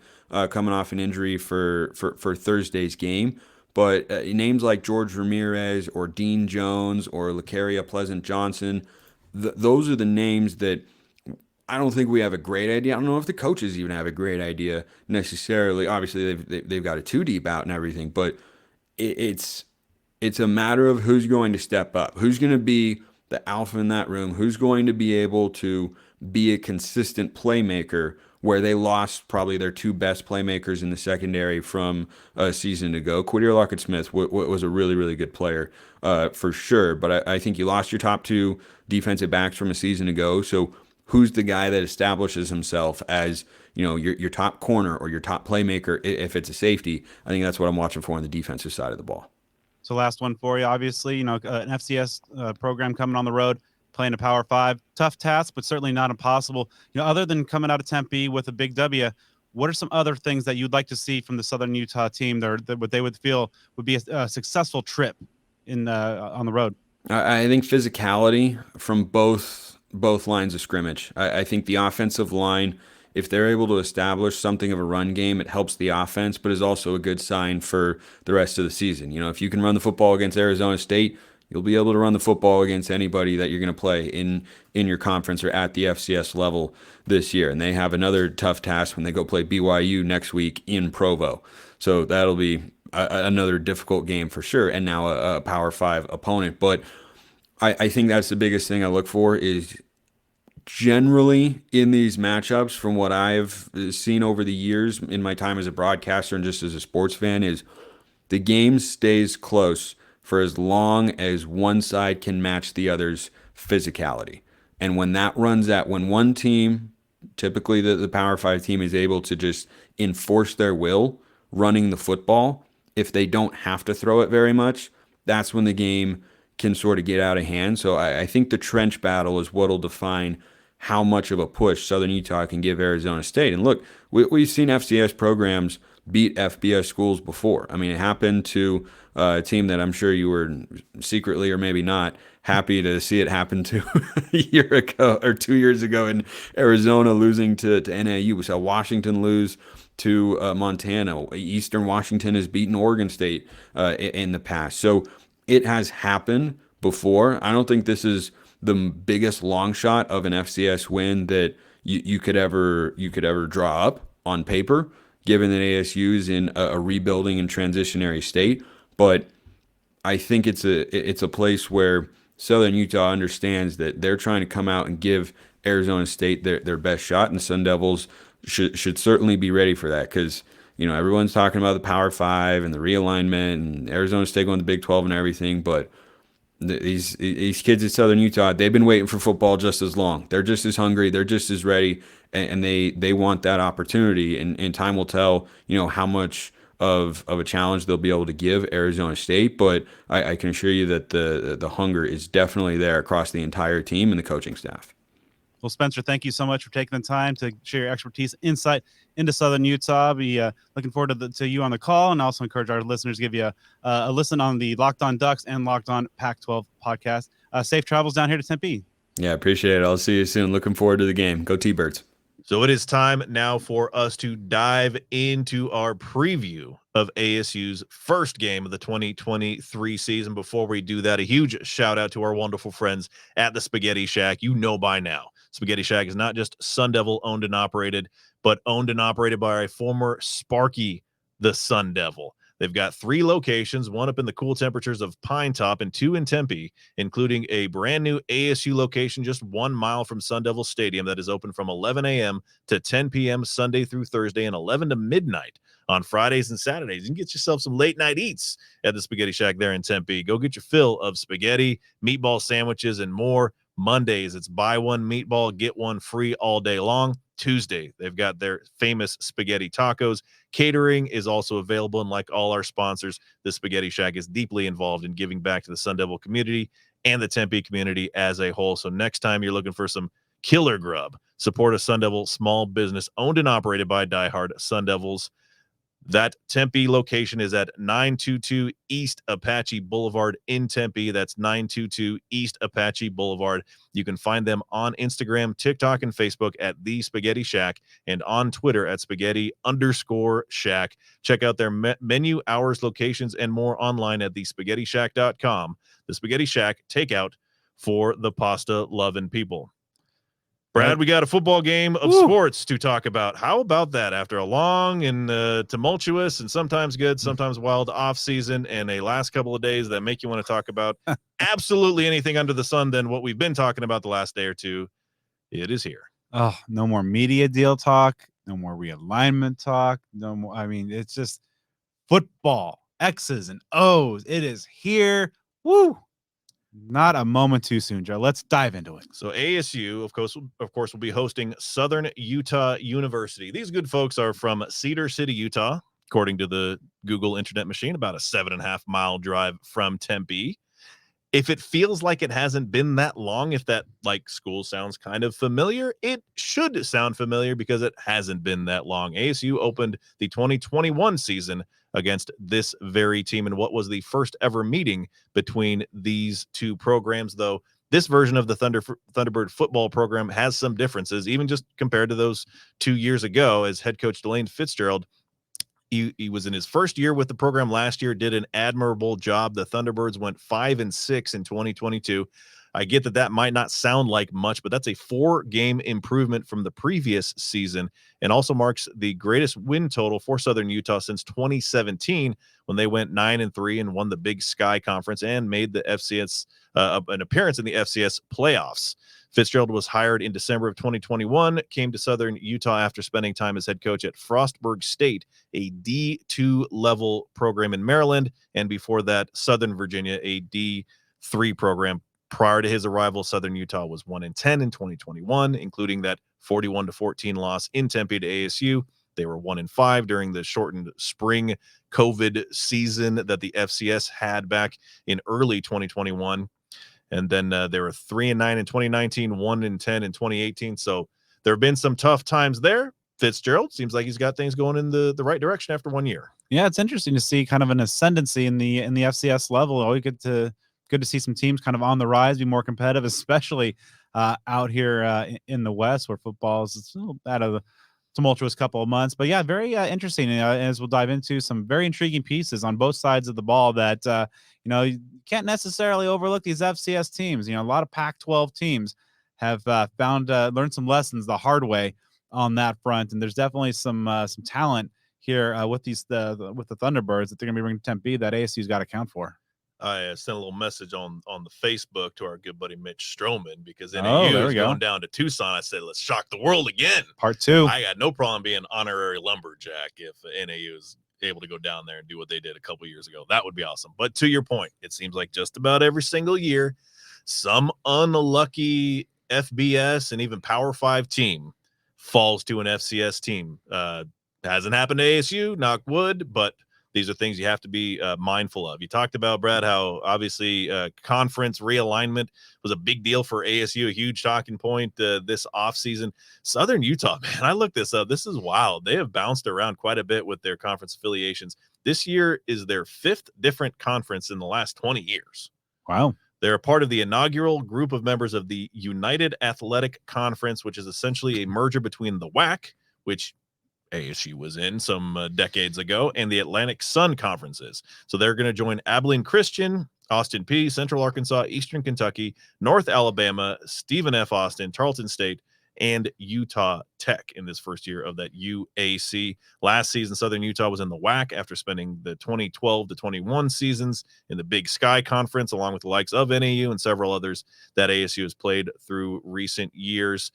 coming off an injury for Thursday's game. But names like George Ramirez or Dean Jones or Lacaria Pleasant-Johnson, those are the names that I don't think we have a great idea. I don't know if the coaches even have a great idea necessarily. Obviously, they've got a 2-deep out and everything, but it's a matter of who's going to step up, who's going to be the alpha in that room, who's going to be able to be a consistent playmaker where they lost probably their two best playmakers in the secondary from a season ago. Quadir Lockett-Smith was a really, really good player for sure, but I think you lost your top two defensive backs from a season ago. So who's the guy that establishes himself as, you know, your top corner or your top playmaker if it's a safety? I think that's what I'm watching for on the defensive side of the ball. So last one for you, obviously, you know, an FCS program coming on the road, playing a Power 5, tough task, but certainly not impossible. You know, other than coming out of Tempe with a big W, what are some other things that you'd like to see from the Southern Utah team that what they would feel would be a successful trip in on the road? I think physicality from both lines of scrimmage. I think the offensive line, if they're able to establish something of a run game, it helps the offense, but is also a good sign for the rest of the season. You know, if you can run the football against Arizona State, you'll be able to run the football against anybody that you're going to play in your conference or at the FCS level this year. And they have another tough task when they go play BYU next week in Provo. So that'll be another difficult game for sure, and now a Power 5 opponent. But I think that's the biggest thing I look for is generally in these matchups, from what I've seen over the years in my time as a broadcaster and just as a sports fan, is the game stays close for as long as one side can match the other's physicality. And when that runs out, when one team, typically the Power 5 team, is able to just enforce their will running the football, if they don't have to throw it very much, that's when the game can sort of get out of hand. So I think the trench battle is what will define how much of a push Southern Utah can give Arizona State. And look, we've seen FCS programs beat FBS schools before. I mean, it happened to a team that I'm sure you were secretly or maybe not happy to see it happen to a year ago or 2 years ago in Arizona, losing to NAU. We saw Washington lose to Montana. Eastern Washington has beaten Oregon State in the past. So it has happened before. I don't think this is the biggest long shot of an FCS win that you could ever draw up on paper, given that ASU is in a rebuilding and transitionary state. But I think it's a place where Southern Utah understands that they're trying to come out and give Arizona State their best shot, and the Sun Devils should certainly be ready for that, because you know everyone's talking about the Power 5 and the realignment and Arizona State going to the Big 12 and everything, but these kids at Southern Utah, they've been waiting for football just as long. They're just as hungry. They're just as ready, and they want that opportunity. And time will tell, you know, how much of a challenge they'll be able to give Arizona State. But I can assure you that the hunger is definitely there across the entire team and the coaching staff. Well, Spencer, thank you so much for taking the time to share your expertise, insight into Southern Utah. I'll be looking forward to you on the call, and also encourage our listeners to give you a listen on the Locked On Ducks and Locked On Pac-12 podcast. Safe travels down here to Tempe. Yeah, appreciate it. I'll see you soon. Looking forward to the game. Go T-Birds. So it is time now for us to dive into our preview of ASU's first game of the 2023 season. Before we do that, a huge shout out to our wonderful friends at the Spaghetti Shack. You know by now, Spaghetti Shack is not just Sun Devil owned and operated, but owned and operated by a former Sparky, the Sun Devil. They've got 3 locations, one up in the cool temperatures of Pine Top and 2 in Tempe, including a brand new ASU location just 1 mile from Sun Devil Stadium that is open from 11 a.m. to 10 p.m. Sunday through Thursday and 11 to midnight on Fridays and Saturdays. You can get yourself some late night eats at the Spaghetti Shack there in Tempe. Go get your fill of spaghetti, meatball sandwiches, and more. Mondays, it's buy one meatball, get one free all day long. Tuesday, they've got their famous spaghetti tacos. Catering is also available, and like all our sponsors, the Spaghetti Shack is deeply involved in giving back to the Sun Devil community and the Tempe community as a whole. So next time you're looking for some killer grub, support a Sun Devil small business owned and operated by diehard Sun Devils. That Tempe location is at 922 East Apache Boulevard in Tempe. That's 922 East Apache Boulevard. You can find them on Instagram, TikTok, and Facebook at The Spaghetti Shack, and on Twitter at Spaghetti_Shack. Check out their menu, hours, locations, and more online at thespaghettishack.com. The Spaghetti Shack, takeout for the pasta-loving people. Brad, we got a football game of sports to talk about. How about that after a long and tumultuous and sometimes good, sometimes wild off season and a last couple of days that make you want to talk about absolutely anything under the sun than what we've been talking about the last day or two? It is here. Oh, no more media deal talk, no more realignment talk, no more. I mean, it's just football, X's and O's. It is here. Woo! Not a moment too soon, Joe. Let's dive into it. So ASU, of course, will be hosting Southern Utah University. These good folks are from Cedar City, Utah, according to the Google Internet Machine, about a 7.5-mile drive from Tempe. If it feels like it hasn't been that long, if that school sounds kind of familiar, it should sound familiar because it hasn't been that long. ASU opened the 2021 season against this very team in what was the first ever meeting between these two programs, though this version of the Thunderbird football program has some differences, even just compared to those 2 years ago, as head coach Delane Fitzgerald. He was in his first year with the program last year, did an admirable job. The Thunderbirds went 5-6 in 2022. I get that might not sound like much, but that's a 4-game improvement from the previous season and also marks the greatest win total for Southern Utah since 2017 when they went 9-3 and won the Big Sky Conference and made the FCS an appearance in the FCS playoffs. Fitzgerald was hired in December of 2021, came to Southern Utah after spending time as head coach at Frostburg State, a D2 level program in Maryland, and before that, Southern Virginia, a D3 program. Prior to his arrival, Southern Utah was 1-10 in 2021, including that 41-14 loss in Tempe to ASU. They were 1-5 during the shortened spring COVID season that the FCS had back in early 2021. And then they were 3-9 in 2019, 1-10 in 2018. So there have been some tough times there. Fitzgerald seems like he's got things going in the right direction after 1 year. Yeah, it's interesting to see kind of an ascendancy in the FCS level. Always good to see some teams kind of on the rise, be more competitive, especially out here in the West where football is out of the tumultuous couple of months. But yeah, very interesting. As we'll dive into some very intriguing pieces on both sides of the ball that you can't necessarily overlook these FCS teams. A lot of Pac-12 teams have learned some lessons the hard way on that front, and there's definitely some talent here with the Thunderbirds that they're going to be bringing to Tempe that ASU's got to account for. I sent a little message on the Facebook to our good buddy Mitch Stroman because there NAU we is go. going down to Tucson. I said, let's shock the world again. Part 2. I got no problem being honorary lumberjack if NAU is able to go down there and do what they did a couple years ago. That would be awesome. But to your point, it seems like just about every single year, some unlucky FBS and even Power 5 team falls to an FCS team. Hasn't happened to ASU, knock wood, but these are things you have to be mindful of. You talked about, Brad, how obviously conference realignment was a big deal for ASU, a huge talking point this offseason. Southern Utah, man, I looked this up. This is wild. They have bounced around quite a bit with their conference affiliations. This year is their 5th different conference in the last 20 years. Wow. They're a part of the inaugural group of members of the United Athletic Conference, which is essentially a merger between the WAC, which ASU was in some decades ago, and the Atlantic Sun conferences. So they're going to join Abilene Christian, Austin Peay, Central Arkansas, Eastern Kentucky, North Alabama, Stephen F. Austin, Tarleton State, and Utah Tech in this first year of that UAC. Last season, Southern Utah was in the WAC after spending the 2012 to 21 seasons in the Big Sky Conference, along with the likes of NAU and several others that ASU has played through recent years.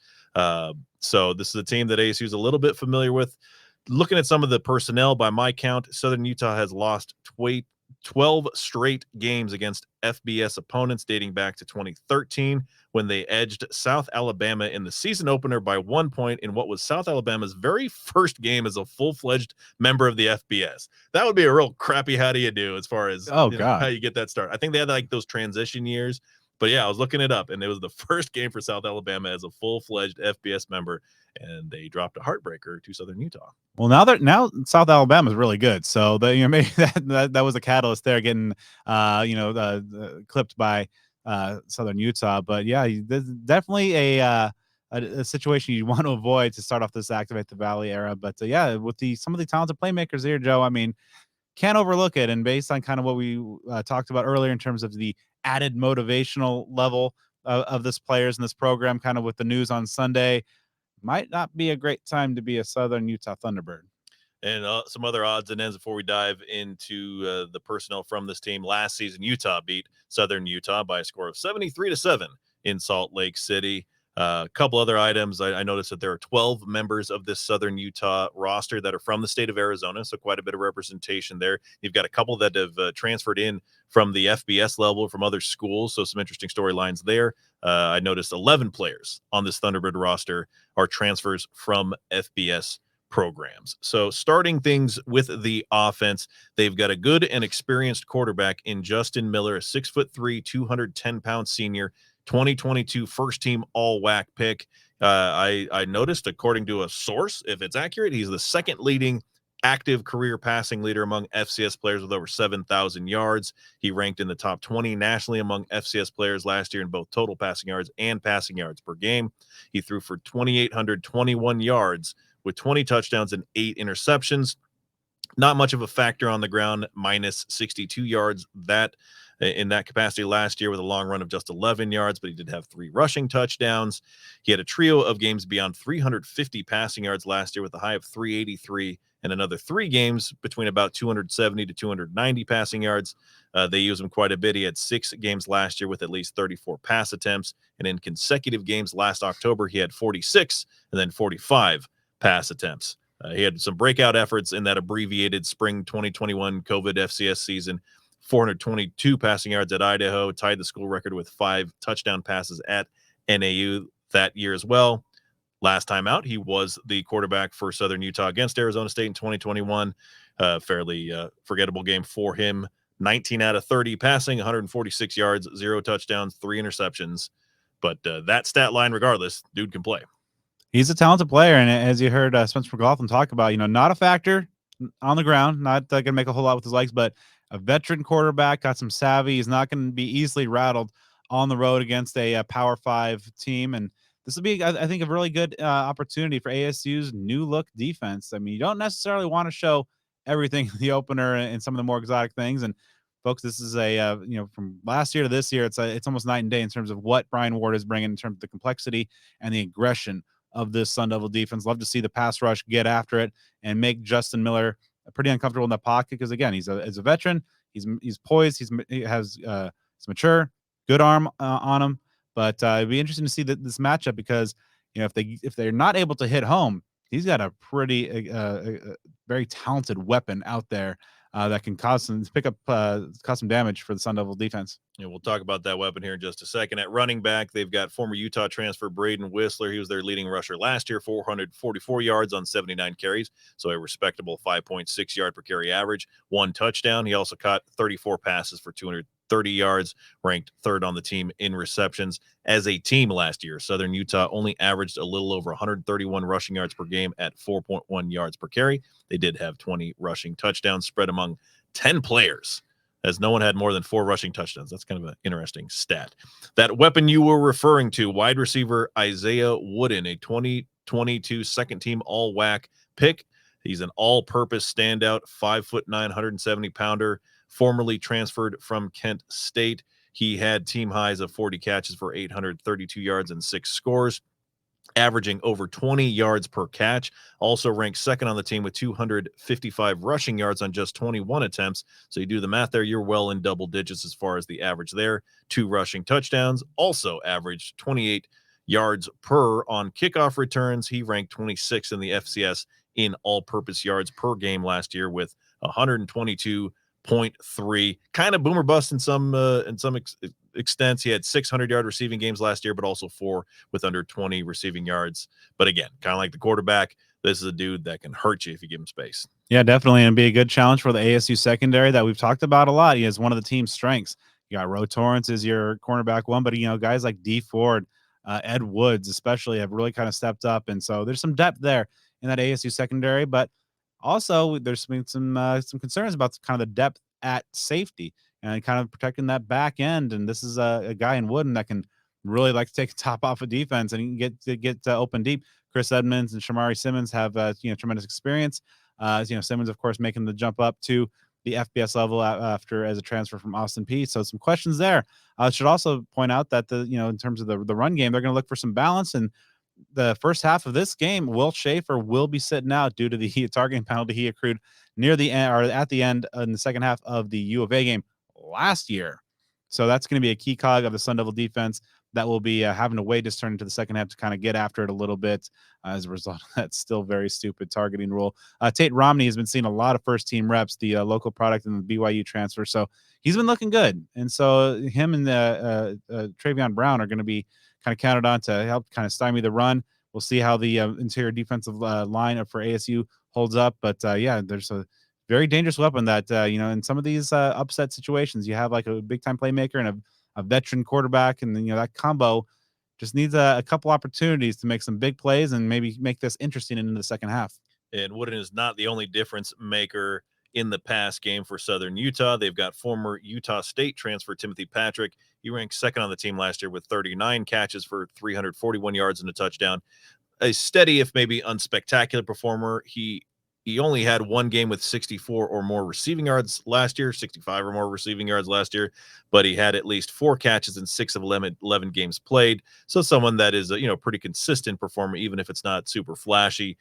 So this is a team that ASU is a little bit familiar with. Looking at some of the personnel, by my count, Southern Utah has lost 12 straight games against FBS opponents dating back to 2013 when they edged South Alabama in the season opener by 1 point in what was South Alabama's very first game as a full-fledged member of the FBS. That would be a real crappy how do you do as far as how you get that start. I think they had those transition years. But yeah, I was looking it up, and it was the first game for South Alabama as a full-fledged FBS member, and they dropped a heartbreaker to Southern Utah. Well, now South Alabama is really good, so maybe that was a catalyst there, getting clipped by Southern Utah. But yeah, there's definitely a situation you want to avoid to start off this Activate the Valley era. But yeah, with some of the talented playmakers here, Joe, I mean, can't overlook it. And based on kind of what we talked about earlier in terms of the added motivational level of this players in this program, kind of with the news on Sunday, might not be a great time to be a Southern Utah Thunderbird. And some other odds and ends before we dive into the personnel from this team. Last season, Utah beat Southern Utah by a score of 73-7 in Salt Lake City. A couple other items. I noticed that there are 12 members of this Southern Utah roster that are from the state of Arizona, so quite a bit of representation there. You've got a couple that have transferred in from the FBS level from other schools, so some interesting storylines there. I noticed 11 players on this Thunderbird roster are transfers from FBS programs. So starting things with the offense, they've got a good and experienced quarterback in Justin Miller, a 6'3", 210-pound senior, 2022 first team all WAC pick. I noticed, according to a source, if it's accurate, he's the second leading active career passing leader among FCS players with over 7,000 yards. He ranked in the top 20 nationally among FCS players last year in both total passing yards and passing yards per game. He threw for 2,821 yards with 20 touchdowns and 8 interceptions. Not much of a factor on the ground, minus 62 yards in that capacity last year with a long run of just 11 yards, but he did have 3 rushing touchdowns. He had a trio of games beyond 350 passing yards last year with a high of 383 and another 3 games between about 270 to 290 passing yards. They use him quite a bit. He had 6 games last year with at least 34 pass attempts, and in consecutive games last October, he had 46 and then 45 pass attempts. He had some breakout efforts in that abbreviated spring 2021 COVID FCS season. 422 passing yards at Idaho, tied the school record with 5 touchdown passes at NAU that year as well. Last time out, he was the quarterback for Southern Utah against Arizona State in 2021. Fairly forgettable game for him. 19 out of 30 passing, 146 yards, 0 touchdowns, 3 interceptions. But that stat line, regardless, dude can play. He's a talented player, and as you heard Spencer McLaughlin talk about, not a factor on the ground, not going to make a whole lot with his legs, but a veteran quarterback, got some savvy. He's not going to be easily rattled on the road against a Power 5 team, and this will be, I think, a really good opportunity for ASU's new look defense. I mean, you don't necessarily want to show everything in the opener and some of the more exotic things, and folks, this is a from last year to this year, it's almost night and day in terms of what Brian Ward is bringing in terms of the complexity and the aggression of this Sun Devil defense. Love to see the pass rush get after it and make Justin Miller pretty uncomfortable in the pocket, because again, he's a veteran. He's poised. He has he's mature, good arm on him. But it'd be interesting to see this matchup, because if they're not able to hit home, he's got a pretty very talented weapon out there that can cause some damage for the Sun Devil defense. Yeah, we'll talk about that weapon here in just a second. At running back, they've got former Utah transfer Braden Whistler. He was their leading rusher last year, 444 yards on 79 carries, so a respectable 5.6 yard per carry average, 1 touchdown. He also caught 34 passes for 230 yards, ranked 3rd on the team in receptions. As a team last year, Southern Utah only averaged a little over 131 rushing yards per game at 4.1 yards per carry. They did have 20 rushing touchdowns spread among 10 players, as no one had more than 4 rushing touchdowns. That's kind of an interesting stat. That weapon you were referring to, wide receiver Isaiah Wooden, a 2022 second team all WAC pick. He's an all-purpose standout, 5'9", 170-pounder, formerly transferred from Kent State. He had team highs of 40 catches for 832 yards and 6 scores, averaging over 20 yards per catch. Also ranked 2nd on the team with 255 rushing yards on just 21 attempts. So you do the math there, you're well in double digits as far as the average there. 2 rushing touchdowns, also averaged 28 yards per on kickoff returns. He ranked 26th in the FCS in all-purpose yards per game last year with 122.3. Kind of boomer bust in some extents. He had 600-yard receiving games last year, but also 4 with under 20 receiving yards. But again, kind of like the quarterback, this is a dude that can hurt you if you give him space. Yeah, definitely, and be a good challenge for the ASU secondary that we've talked about a lot. He is one of the team's strengths. You got Ro Torrance is your cornerback one, but guys like D Ford, Ed Woods especially have really kind of stepped up, and so there's some depth there in that ASU secondary. But also, there's been some concerns about kind of the depth at safety and kind of protecting that back end. And this is a guy in Wooden that can really like to take the top off of defense and he can get open deep. Chris Edmonds and Shamari Simmons have tremendous experience. Simmons, of course, making the jump up to the FBS level after as a transfer from Austin Peay. So some questions there. I should also point out that in terms of the run game, they're going to look for some balance. And the first half of this game, Will Schaefer will be sitting out due to the targeting penalty he accrued near the end, or at the end in the second half of the U of A game last year. So that's going to be a key cog of the Sun Devil defense. that will be having to wait to turn into the second half to kind of get after it a little bit as a result of that still very stupid targeting rule. Tate Romney has been seeing a lot of first-team reps, the local product and the BYU transfer, so he's been looking good. And so him and Travion Brown are going to be kind of counted on to help kind of stymie the run. We'll see how the interior defensive line for ASU holds up. But yeah, there's a very dangerous weapon that, in some of these upset situations, you have like a big time playmaker and a veteran quarterback. And then, that combo just needs a couple opportunities to make some big plays and maybe make this interesting into the second half. And Wooden is not the only difference maker in the pass game for Southern Utah. They've got former Utah State transfer Timothy Patrick. He ranked second on the team last year with 39 catches for 341 yards and a touchdown. A steady, if maybe unspectacular performer. He only had one game with 64 or more receiving yards last year, 65 or more receiving yards last year, but he had at least 4 catches in 6 of 11 games played. So someone that is a pretty consistent performer, even if it's not super flashy.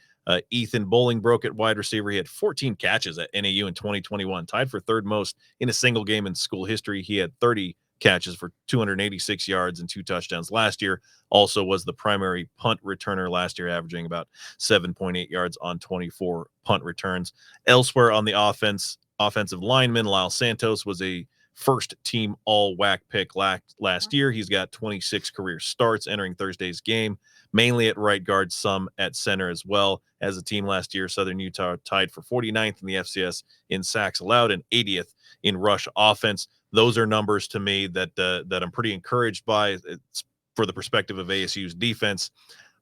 Ethan Bolingbroke at wide receiver. He had 14 catches at NAU in 2021, tied for third most in a single game in school history. He had 30 catches for 286 yards and 2 touchdowns last year. Also was the primary punt returner last year, averaging about 7.8 yards on 24 punt returns. Elsewhere on the offensive lineman, Lyle Santos was a first-team all-WAC pick last year. He's got 26 career starts entering Thursday's game, mainly at right guard, some at center as well. As a team last year, Southern Utah tied for 49th in the FCS in sacks allowed and 80th in rush offense. Those are numbers to me that I'm pretty encouraged by. It's for the perspective of ASU's defense.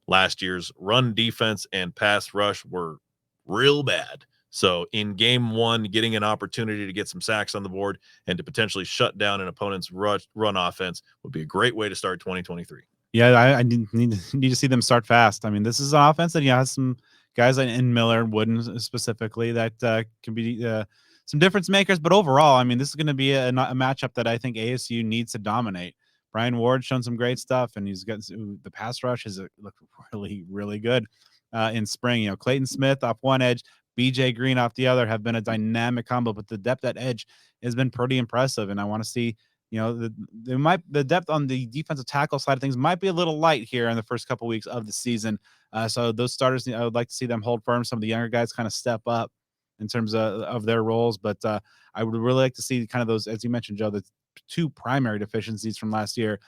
Last year's run defense and pass rush were real bad. So in game 1, getting an opportunity to get some sacks on the board and to potentially shut down an opponent's run offense would be a great way to start 2023. Yeah, I need to see them start fast. I mean, this is an offense that has some guys in Miller and Wooden specifically that can be some difference makers. But overall, I mean, this is going to be a matchup that I think ASU needs to dominate. Brian Ward's shown some great stuff, and he's got the pass rush has looked really, really good in spring. Clayton Smith off one edge, BJ Green off the other have been a dynamic combo, but the depth at edge has been pretty impressive. And I want to see, the depth on the defensive tackle side of things might be a little light here in the first couple weeks of the season. So those starters, I would like to see them hold firm. Some of the younger guys kind of step up in terms of their roles. But I would really like to see kind of those, as you mentioned, Joe, the 2 primary deficiencies from last year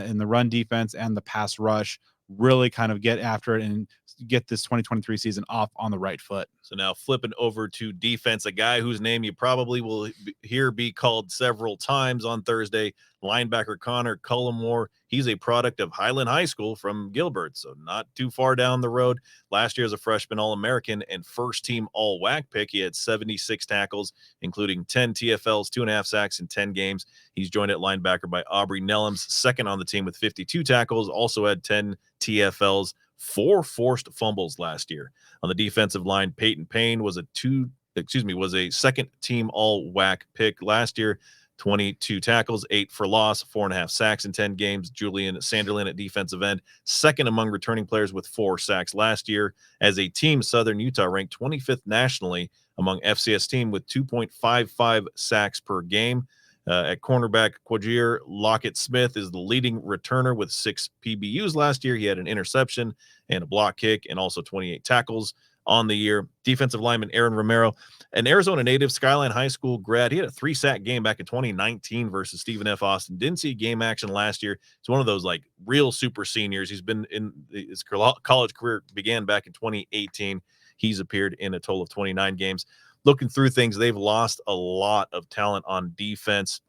in the run defense and the pass rush really kind of get after it and get this 2023 season off on the right foot. So now flipping over to defense, a guy whose name you probably will hear be called several times on Thursday, linebacker Connor Cullimore. He's a product of Highland High School from Gilbert, so not too far down the road. Last year as a freshman All-American and first-team All-WAC pick, he had 76 tackles, including 10 TFLs, 2.5 sacks in 10 games. He's joined at linebacker by Aubrey Nellums, second on the team with 52 tackles, also had 10 TFLs, 4 forced fumbles last year. On the defensive line, Peyton Payne was a second-team All-WAC pick last year. 22 tackles, 8 for loss, 4.5 sacks in 10 games. Julian Sanderlin at defensive end, second among returning players with 4 sacks last year. As a team, Southern Utah ranked 25th nationally among FCS team with 2.55 sacks per game. At cornerback, Quajir Lockett Smith is the leading returner with 6 PBUs last year. He had an interception and a block kick and also 28 tackles on the year. Defensive lineman Aaron Romero, an Arizona native, Skyline High School grad. He had a 3-sack game back in 2019 versus Stephen F. Austin. Didn't see game action last year. It's one of those like real super seniors. He's been in his college career began back in 2018. He's appeared in a total of 29 games. Looking through things, they've lost a lot of talent on defense.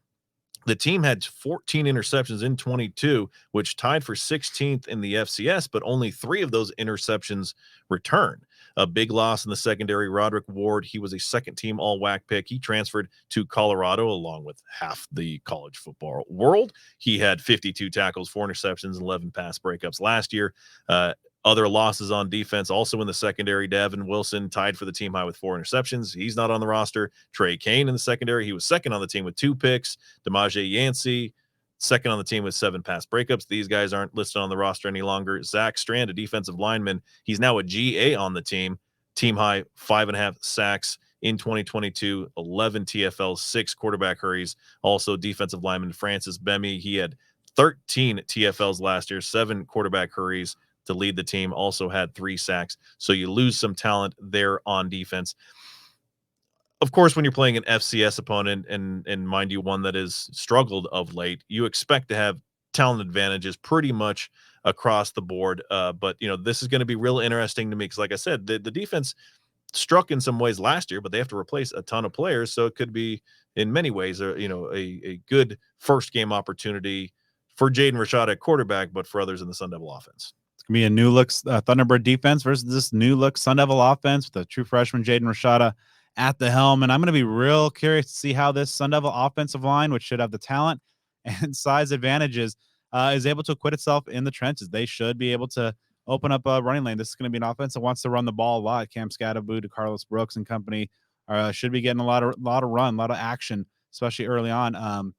The team had 14 interceptions in 22, which tied for 16th in the FCS, but only 3 of those interceptions returned. A big loss in the secondary, Roderick Ward. He was a second-team All-WAC pick. He transferred to Colorado along with half the college football world. He had 52 tackles, 4 interceptions, 11 pass breakups last year. Other losses on defense, also in the secondary, Davin Wilson tied for the team high with 4 interceptions. He's not on the roster. Trey Kane in the secondary, he was second on the team with 2 picks. Demaje Yancey, second on the team with 7 pass breakups. These guys aren't listed on the roster any longer. Zach Strand, a defensive lineman, he's now a GA on the team. Team high 5.5 sacks in 2022, 11 TFLs, 6 quarterback hurries. Also defensive lineman Francis Bemy, he had 13 TFLs last year, 7 quarterback hurries to lead the team, also had 3 sacks. So you lose some talent there on defense. Of course, when you're playing an FCS opponent, and mind you, one that has struggled of late, you expect to have talent advantages pretty much across the board. But, this is going to be real interesting to me because, like I said, the defense struck in some ways last year, but they have to replace a ton of players. So it could be, in many ways, a good first game opportunity for Jaden Rashada at quarterback, but for others in the Sun Devil offense. It's going to be a new look Thunderbird defense versus this new look Sun Devil offense with a true freshman Jaden Rashada at the helm. And I'm going to be real curious to see how this Sun Devil offensive line, which should have the talent and size advantages, is able to acquit itself in the trenches. They should be able to open up a running lane. This is going to be an offense that wants to run the ball a lot. Cam Scatterboot to Carlos Brooks and company should be getting a lot of run, a lot of action, especially early on.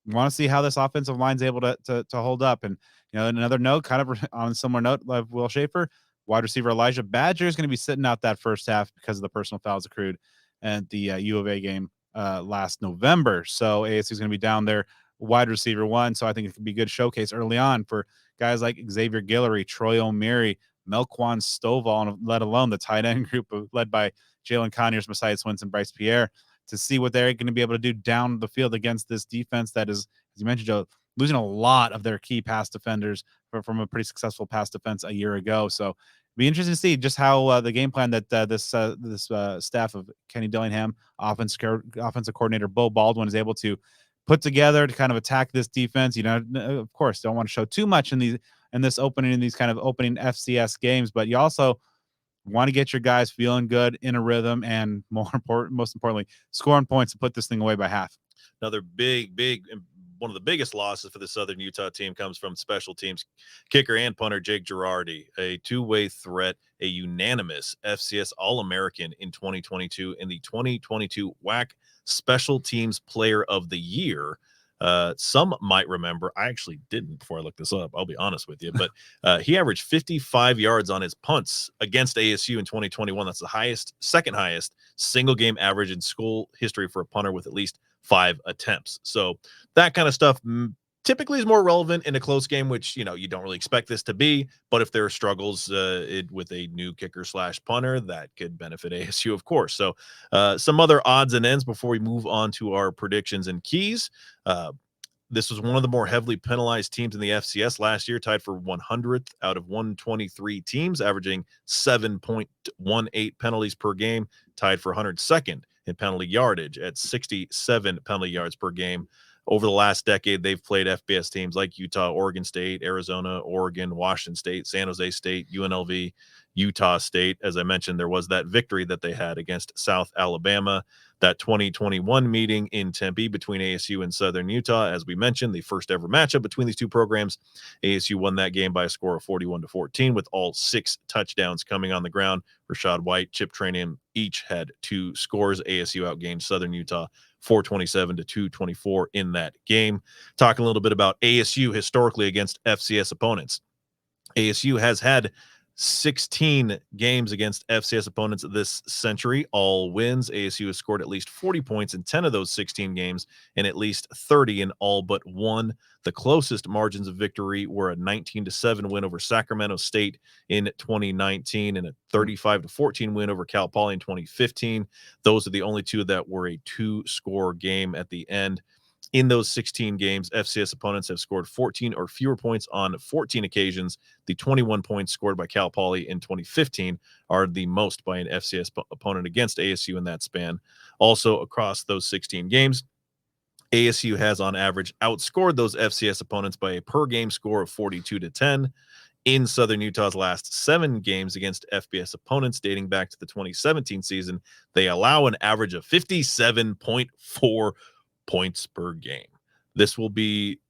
Want to see how this offensive line is able to hold up. And another note, kind of on a similar note, like Will Schaefer, wide receiver Elijah Badger is going to be sitting out that first half because of the personal fouls accrued at the U of A game last November. So ASU is going to be down there, wide receiver 1. So I think it could be a good showcase early on for guys like Xavier Guillory, Troy O'Meary, Melquan Stovall, and let alone the tight end group led by Jalen Conyers, Messiah Swinson, Bryce Pierre, to see what they're going to be able to do down the field against this defense that is, as you mentioned, Joe, losing a lot of their key pass defenders from a pretty successful pass defense a year ago. So it'll be interesting to see just how the game plan that this staff of Kenny Dillingham, offensive coordinator Bo Baldwin, is able to put together to kind of attack this defense. Of course, don't want to show too much in these kind of opening FCS games, but you also want to get your guys feeling good in a rhythm, and most importantly, scoring points to put this thing away by half. Another big, one of the biggest losses for the Southern Utah team comes from special teams kicker and punter Jake Girardi, a two-way threat, a unanimous FCS All-American in 2022, and the 2022 WAC Special Teams Player of the Year. Some might remember, I actually didn't before I looked this up, I'll be honest with you, but he averaged 55 yards on his punts against ASU in 2021. That's the second highest single game average in school history for a punter with at least 5 attempts. So that kind of stuff typically is more relevant in a close game, which, you don't really expect this to be, but if there are struggles with a new kicker / punter, that could benefit ASU, of course. So some other odds and ends before we move on to our predictions and keys. This was one of the more heavily penalized teams in the FCS last year, tied for 100th out of 123 teams, averaging 7.18 penalties per game, tied for 102nd in penalty yardage at 67 penalty yards per game. Over the last decade, they've played FBS teams like Utah, Oregon State, Arizona, Oregon, Washington State, San Jose State, UNLV, Utah State. As I mentioned, there was that victory that they had against South Alabama, that 2021 meeting in Tempe between ASU and Southern Utah. As we mentioned, the first ever matchup between these two programs. ASU won that game by a score of 41-14, with all 6 touchdowns coming on the ground. Rashad White, Chip Trainium each had 2 scores. ASU outgained Southern Utah 427-224 in that game. Talking a little bit about ASU historically against FCS opponents. ASU has had 16 games against FCS opponents this century, all wins. ASU has scored at least 40 points in 10 of those 16 games and at least 30 in all but one. The closest margins of victory were a 19-7 win over Sacramento State in 2019 and a 35-14 win over Cal Poly in 2015. Those are the only 2 that were a 2-score game at the end. In those 16 games, FCS opponents have scored 14 or fewer points on 14 occasions. The 21 points scored by Cal Poly in 2015 are the most by an FCS opponent against ASU in that span. Also, across those 16 games, ASU has on average outscored those FCS opponents by a per-game score of 42-10. In Southern Utah's last 7 games against FBS opponents dating back to the 2017 season, they allow an average of 57.4 points per game. This will be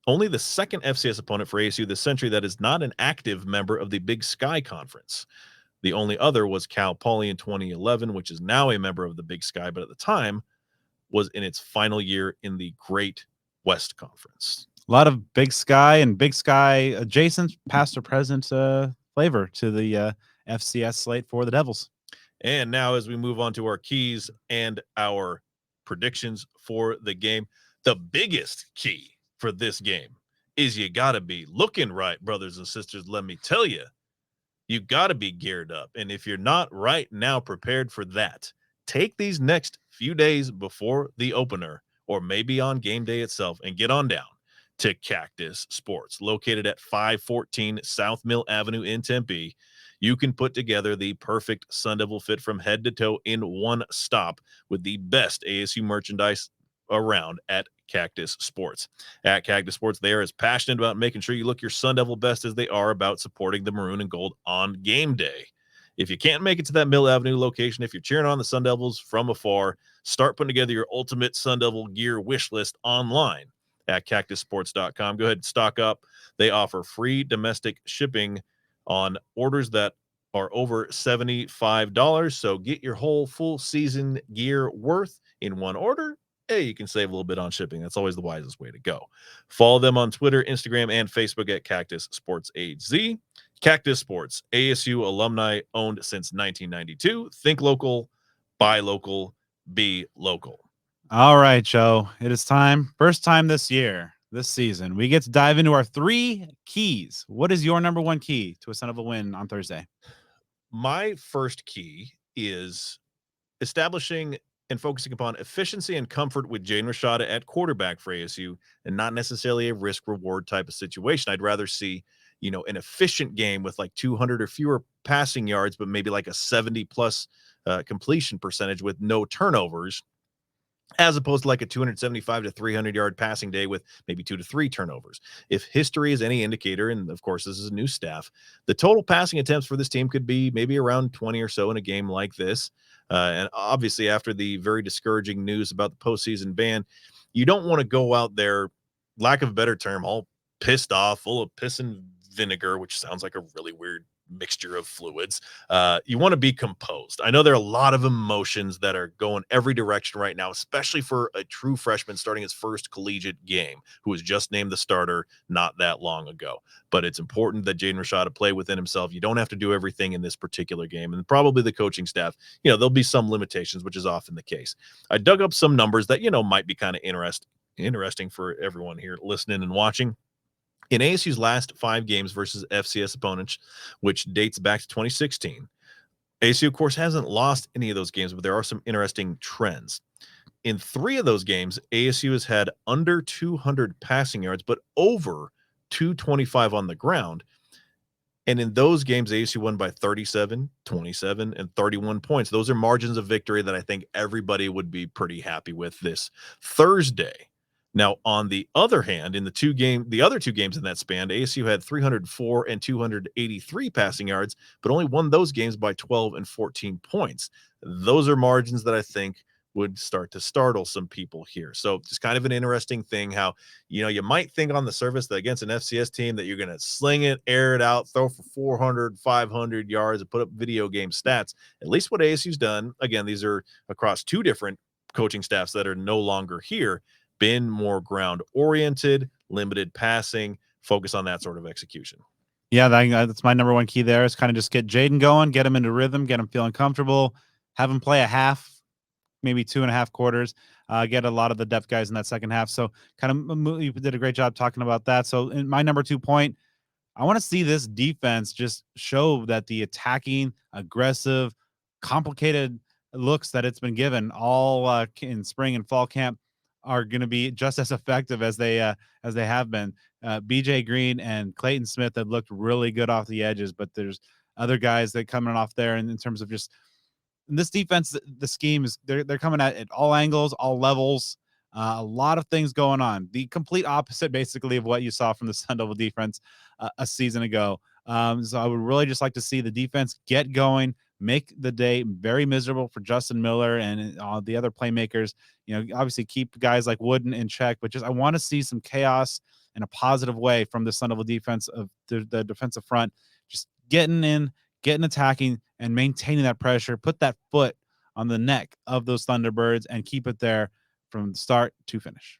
only the second FCS opponent for ASU this century that is not an active member of the Big Sky Conference. The only other was Cal Poly in 2011, which is now a member of the Big Sky, but at the time was in its final year in the Great West Conference. A lot of Big Sky and Big Sky adjacent past or present flavor to the FCS slate for the Devils. And now as we move on to our keys and our predictions for the game, the biggest key for this game is you got to be looking right, brothers and sisters. Let me tell you, you got to be geared up. And if you're not right now prepared for that, take these next few days before the opener or maybe on game day itself and get on down to Cactus Sports, located at 514 South Mill Avenue in Tempe. You can put together the perfect Sun Devil fit from head to toe in one stop with the best ASU merchandise around at Cactus Sports. At Cactus Sports, they are as passionate about making sure you look your Sun Devil best as they are about supporting the maroon and gold on game day. If you can't make it to that Mill Avenue location, if you're cheering on the Sun Devils from afar, start putting together your ultimate Sun Devil gear wish list online at cactussports.com. Go ahead and stock up. They offer free domestic shipping on orders that are over $75. So get your whole full season gear worth in one order. Hey, you can save a little bit on shipping. That's always the wisest way to go. Follow them on Twitter, Instagram, and Facebook at Cactus Sports HZ. Cactus Sports, ASU alumni, owned since 1992. Think local, buy local, be local. All right, Joe. It is time. First time this season, we get to dive into our 3 keys. What is your number 1 key to a Sun Devil win on Thursday? My first key is establishing and focusing upon efficiency and comfort with Jaden Rashada at quarterback for ASU, and not necessarily a risk-reward type of situation. I'd rather see, an efficient game with like 200 or fewer passing yards, but maybe like a 70-plus completion percentage with no turnovers, as opposed to like a 275 to 300-yard passing day with maybe 2 to 3 turnovers. If history is any indicator, and of course this is a new staff, the total passing attempts for this team could be maybe around 20 or so in a game like this. And obviously after the very discouraging news about the postseason ban, you don't want to go out there, lack of a better term, all pissed off, full of piss and vinegar, which sounds like a really weird mixture of fluids. You want to be composed. I know there are a lot of emotions that are going every direction right now, especially for a true freshman starting his first collegiate game who was just named the starter not that long ago. But it's important that Jaden Rashada play within himself. You don't have to do everything in this particular game, and probably the coaching staff, there'll be some limitations, which is often the case. I dug up some numbers that might be kind of interesting for everyone here listening and watching. In ASU's last 5 games versus FCS opponents, which dates back to 2016, ASU, of course, hasn't lost any of those games, but there are some interesting trends. In 3 of those games, ASU has had under 200 passing yards, but over 225 on the ground. And in those games, ASU won by 37, 27, and 31 points. Those are margins of victory that I think everybody would be pretty happy with this Thursday. Now, on the other hand, in the other 2 games in that span, ASU had 304 and 283 passing yards, but only won those games by 12 and 14 points. Those are margins that I think would start to startle some people here. So just kind of an interesting thing how, you might think on the surface that against an FCS team that you're going to sling it, air it out, throw for 400, 500 yards and put up video game stats. At least what ASU's done, again, these are across 2 different coaching staffs that are no longer here, been more ground oriented, limited passing, focus on that sort of execution. Yeah, that's my number 1 key there is kind of just get Jaden going, get him into rhythm, get him feeling comfortable, have him play a half, maybe 2.5 quarters, get a lot of the depth guys in that second half. So kind of you did a great job talking about that. So in my number 2 point, I want to see this defense just show that the attacking, aggressive, complicated looks that it's been given all in spring and fall camp are going to be just as effective as they have been. BJ Green and Clayton Smith have looked really good off the edges, but there's other guys that coming off there in terms of just this defense. The scheme is they're coming at all angles, all levels, a lot of things going on. The complete opposite, basically, of what you saw from the Sun Devil defense a season ago. So I would really just like to see the defense get going, make the day very miserable for Justin Miller and the other playmakers. Obviously keep guys like Wooden in check, but just I want to see some chaos in a positive way from the Sun Devil defense of the defensive front, just getting in, getting attacking, and maintaining that pressure. Put that foot on the neck of those Thunderbirds and keep it there from start to finish.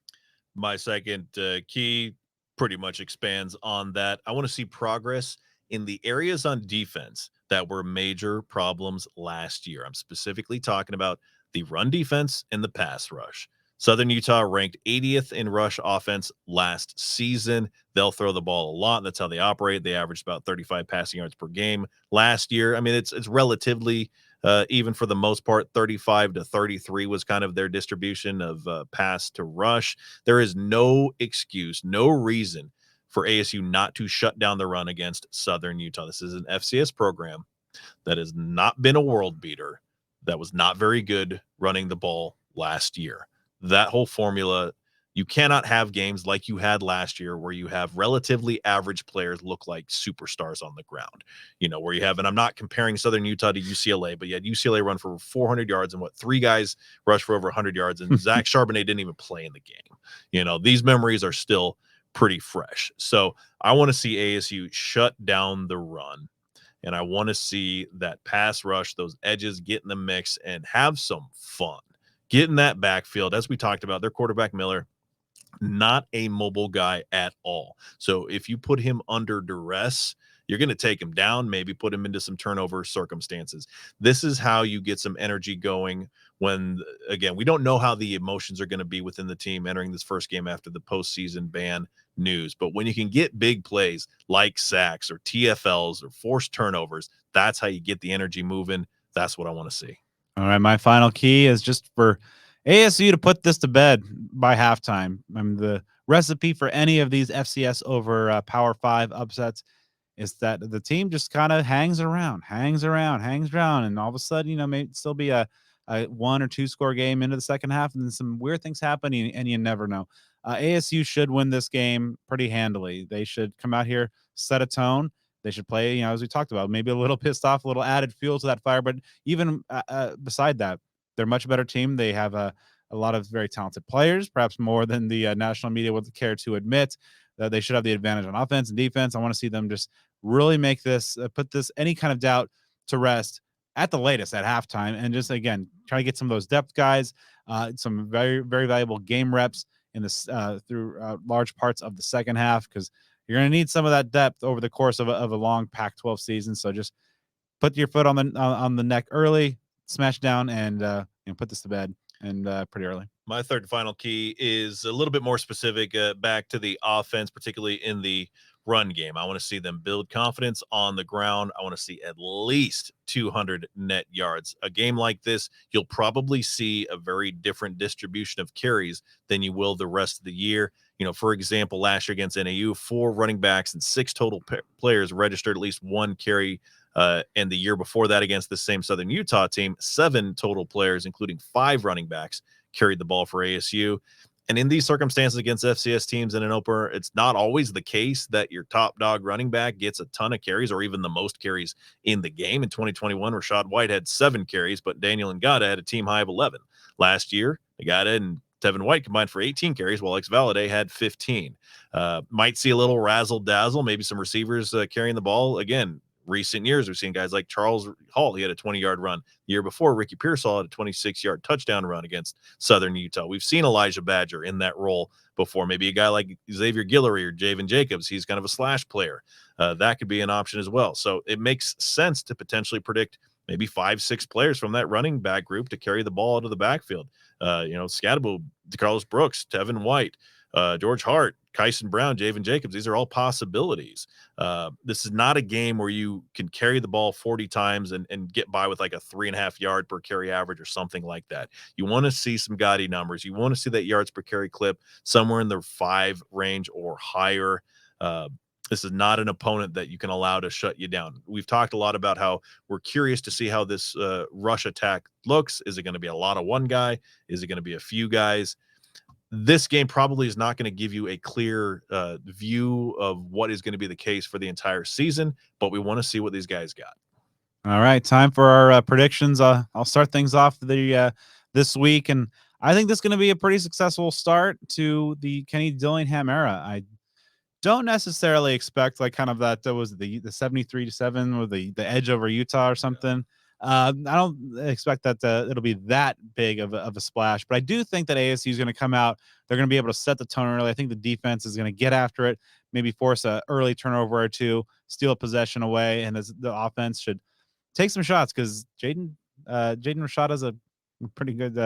My second key pretty much expands on that. I want to see progress in the areas on defense that were major problems last year. I'm specifically talking about the run defense and the pass rush. Southern Utah ranked 80th in rush offense last season. They'll throw the ball a lot. That's how they operate. They averaged about 35 passing yards per game last year. I mean, it's relatively even for the most part. 35 to 33 was kind of their distribution of pass to rush. There is no excuse, no reason for ASU not to shut down the run against Southern Utah. This is an FCS program that has not been a world beater, that was not very good running the ball last year. That whole formula, you cannot have games like you had last year where you have relatively average players look like superstars on the ground. Where you have, and I'm not comparing Southern Utah to UCLA, but you had UCLA run for 400 yards and 3 guys rush for over 100 yards, and Zach Charbonnet didn't even play in the game. These memories are still pretty fresh. So I want to see ASU shut down the run. And I want to see that pass rush, those edges get in the mix and have some fun. Get in that backfield. As we talked about, their quarterback, Miller, not a mobile guy at all. So if you put him under duress, you're going to take him down, maybe put him into some turnover circumstances. This is how you get some energy going when, again, we don't know how the emotions are going to be within the team entering this first game after the postseason ban news. But when you can get big plays like sacks or TFLs or forced turnovers, that's how you get the energy moving. That's what I want to see. All right, my final key is just for ASU to put this to bed by halftime. The recipe for any of these FCS over Power 5 upsets is that the team just kind of hangs around, and all of a sudden, may still be a 1 or 2 score game into the second half, and then some weird things happen, and you never know. ASU should win this game pretty handily. They should come out here, set a tone. They should play, as we talked about, maybe a little pissed off, a little added fuel to that fire. But even beside that, they're a much better team. They have a lot of very talented players, perhaps more than the national media would care to admit. They should have the advantage on offense and defense. I want to see them just really make this, put this any kind of doubt to rest at the latest at halftime, and just again try to get some of those depth guys, some very, very valuable game reps in this through large parts of the second half, because you're going to need some of that depth over the course of a long Pac-12 season. So just put your foot on the neck early, smash down, and put this to bed and pretty early. My third and final key is a little bit more specific, back to the offense, particularly in the run game. I want to see them build confidence on the ground. I want to see at least 200 net yards. A game like this, you'll probably see a very different distribution of carries than you will the rest of the year. For example, last year against NAU, 4 running backs and 6 total players registered at least 1 carry. And the year before that against the same Southern Utah team, 7 total players, including 5 running backs, carried the ball for ASU. And in these circumstances against FCS teams in an opener, it's not always the case that your top dog running back gets a ton of carries or even the most carries in the game. In 2021, Rashad White had 7 carries, but Daniel Ngata had a team high of 11. Last year, Ngata and Tevin White combined for 18 carries, while X Valade had 15. Might see a little razzle-dazzle, maybe some receivers carrying the ball. Again, recent years, we've seen guys like Charles Hall. He had a 20-yard run. The year before, Ricky Pearsall had a 26-yard touchdown run against Southern Utah. We've seen Elijah Badger in that role before. Maybe a guy like Xavier Guillory or Javen Jacobs. He's kind of a slash player. That could be an option as well. So it makes sense to potentially predict maybe 5-6 players from that running back group to carry the ball out of the backfield. Scatterbo, DeCarlos Brooks, Tevin White, George Hart, Kyson Brown, Javen Jacobs. These are all possibilities. This is not a game where you can carry the ball 40 times and get by with like a 3.5 yard per carry average or something like that. You want to see some gaudy numbers. You want to see that yards per carry clip somewhere in the 5 range or higher. This is not an opponent that you can allow to shut you down. We've talked a lot about how we're curious to see how this rush attack looks. Is it going to be a lot of one guy? Is it going to be a few guys? This game probably is not going to give you a clear view of what is going to be the case for the entire season, but we want to see what these guys got. All right, time for our predictions. I'll start things off this week, and I think this is going to be a pretty successful start to the Kenny Dillingham era. I don't necessarily expect like kind of that was the 73-7 or the edge over Utah or something. I don't expect that it'll be that big of a splash, but I do think that ASU is going to come out. They're going to be able to set the tone early. I think the defense is going to get after it, maybe force a early turnover or 2, steal a possession away, and the offense should take some shots because Jaden Rashada's a pretty good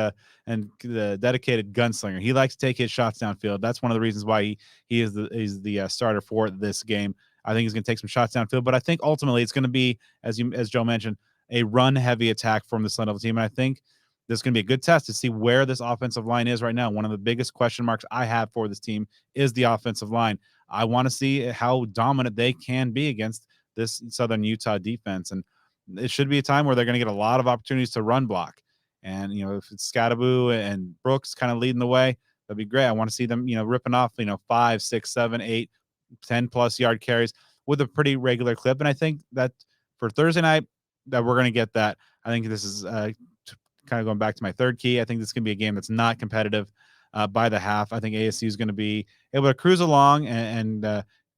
and dedicated gunslinger. He likes to take his shots downfield. That's one of the reasons why he is the starter for this game. I think he's going to take some shots downfield, but I think ultimately it's going to be, as Joe mentioned, a run-heavy attack from the Sun Devil team. And I think this is going to be a good test to see where this offensive line is right now. One of the biggest question marks I have for this team is the offensive line. I want to see how dominant they can be against this Southern Utah defense. And it should be a time where they're going to get a lot of opportunities to run block. And, if it's Scadaboo and Brooks kind of leading the way, that'd be great. I want to see them, ripping off, 5, 6, 7, 8, 10+ yard carries with a pretty regular clip. And I think that for Thursday night that we're going to get that. I think this is kind of going back to my third key. I think this can be a game that's not competitive by the half. I think ASU is going to be able to cruise along and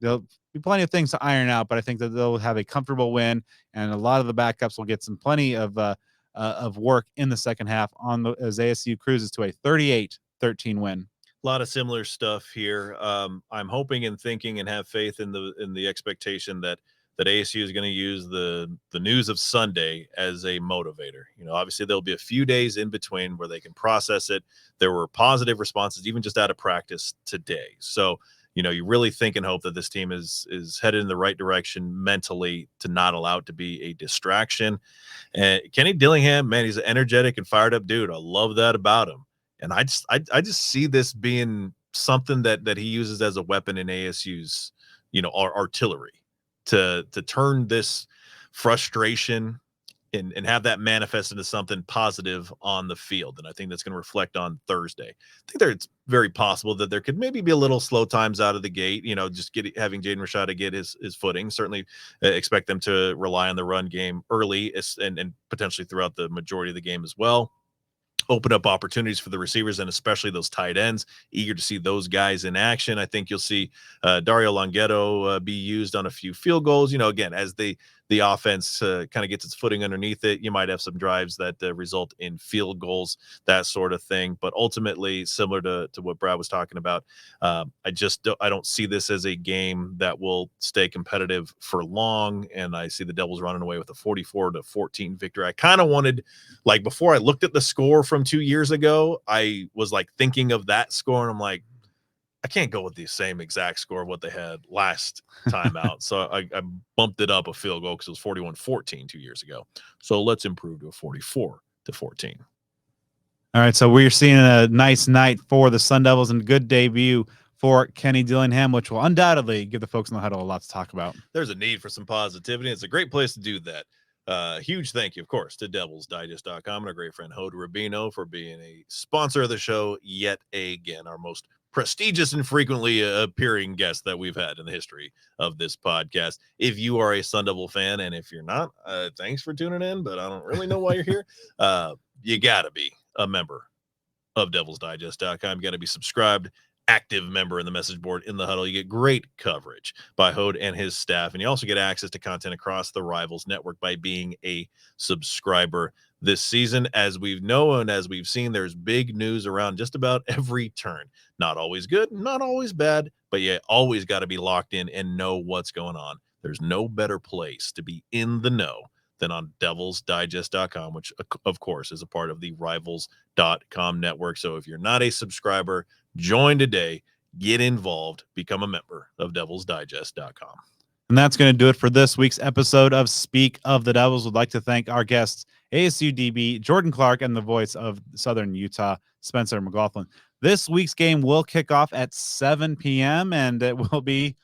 there'll be plenty of things to iron out, but I think that they'll have a comfortable win and a lot of the backups will get plenty of work in the second half as ASU cruises to a 38-13 win. A lot of similar stuff here. I'm hoping and thinking and have faith in the expectation that ASU is going to use the news of Sunday as a motivator. Obviously there'll be a few days in between where they can process it. There were positive responses, even just out of practice today. So, you really think and hope that this team is headed in the right direction mentally to not allow it to be a distraction. And Kenny Dillingham, man, he's an energetic and fired up dude. I love that about him. And I just see this being something that he uses as a weapon in ASU's, artillery to turn this frustration and have that manifest into something positive on the field. And I think that's going to reflect on Thursday. I think it's very possible that there could maybe be a little slow times out of the gate, just having Jaden Rashada get his footing. Certainly expect them to rely on the run game early and potentially throughout the majority of the game as well. Open up opportunities for the receivers and especially those tight ends. Eager to see those guys in action. I think you'll see Dario Longetto be used on a few field goals. Again, as the offense kind of gets its footing underneath it, you might have some drives that result in field goals, that sort of thing. But ultimately, similar to what Brad was talking about, I don't see this as a game that will stay competitive for long. And I see the Devils running away with a 44-14 victory. I kind of wanted, before I looked at the score from 2 years ago, I was thinking of that score, and I'm like, I can't go with the same exact score of what they had last time out. So I bumped it up a field goal because it was 41-14 2 years ago. So let's improve to a 44-14. All right, so we're seeing a nice night for the Sun Devils and good debut for Kenny Dillingham, which will undoubtedly give the folks in the huddle a lot to talk about. There's a need for some positivity. It's a great place to do that. Huge thank you, of course, to DevilsDigest.com and our great friend Hoda Rubino for being a sponsor of the show yet again, our most prestigious and frequently appearing guest that we've had in the history of this podcast. If you are a Sun Devil fan, and if you're not, thanks for tuning in, but I don't really know why you're here. You got to be a member of DevilsDigest.com. You got to be subscribed, active member in the message board in the huddle. You get great coverage by Hode and his staff, and you also get access to content across the Rivals Network by being a subscriber. This season, as we've known and as we've seen, there's big news around just about every turn. Not always good, not always bad, but you always got to be locked in and know what's going on. There's no better place to be in the know than on DevilsDigest.com, which, of course, is a part of the Rivals.com network. So if you're not a subscriber, join today, get involved, become a member of DevilsDigest.com. And that's going to do it for this week's episode of Speak of the Devils. We'd like to thank our guests, ASU DB Jordan Clark and the voice of Southern Utah, Spencer McLaughlin. This week's game will kick off at 7 p.m. and it will be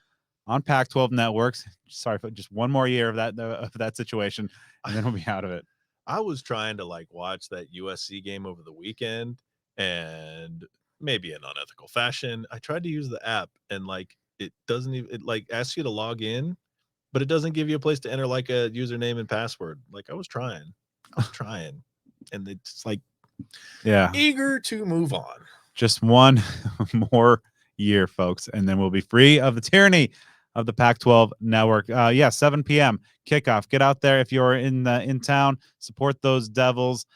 on Pac-12 networks. Sorry for just one more year of that situation, and then we'll be out of it. I was trying to watch that USC game over the weekend, and maybe in unethical fashion, I tried to use the app, and it doesn't even, it asks you to log in, but it doesn't give you a place to enter a username and password. I was trying, and it's yeah, eager to move on. Just one more year, folks, and then we'll be free of the tyranny of the Pac-12 network. 7 p.m. kickoff. Get out there if you're in town. Support those Devils.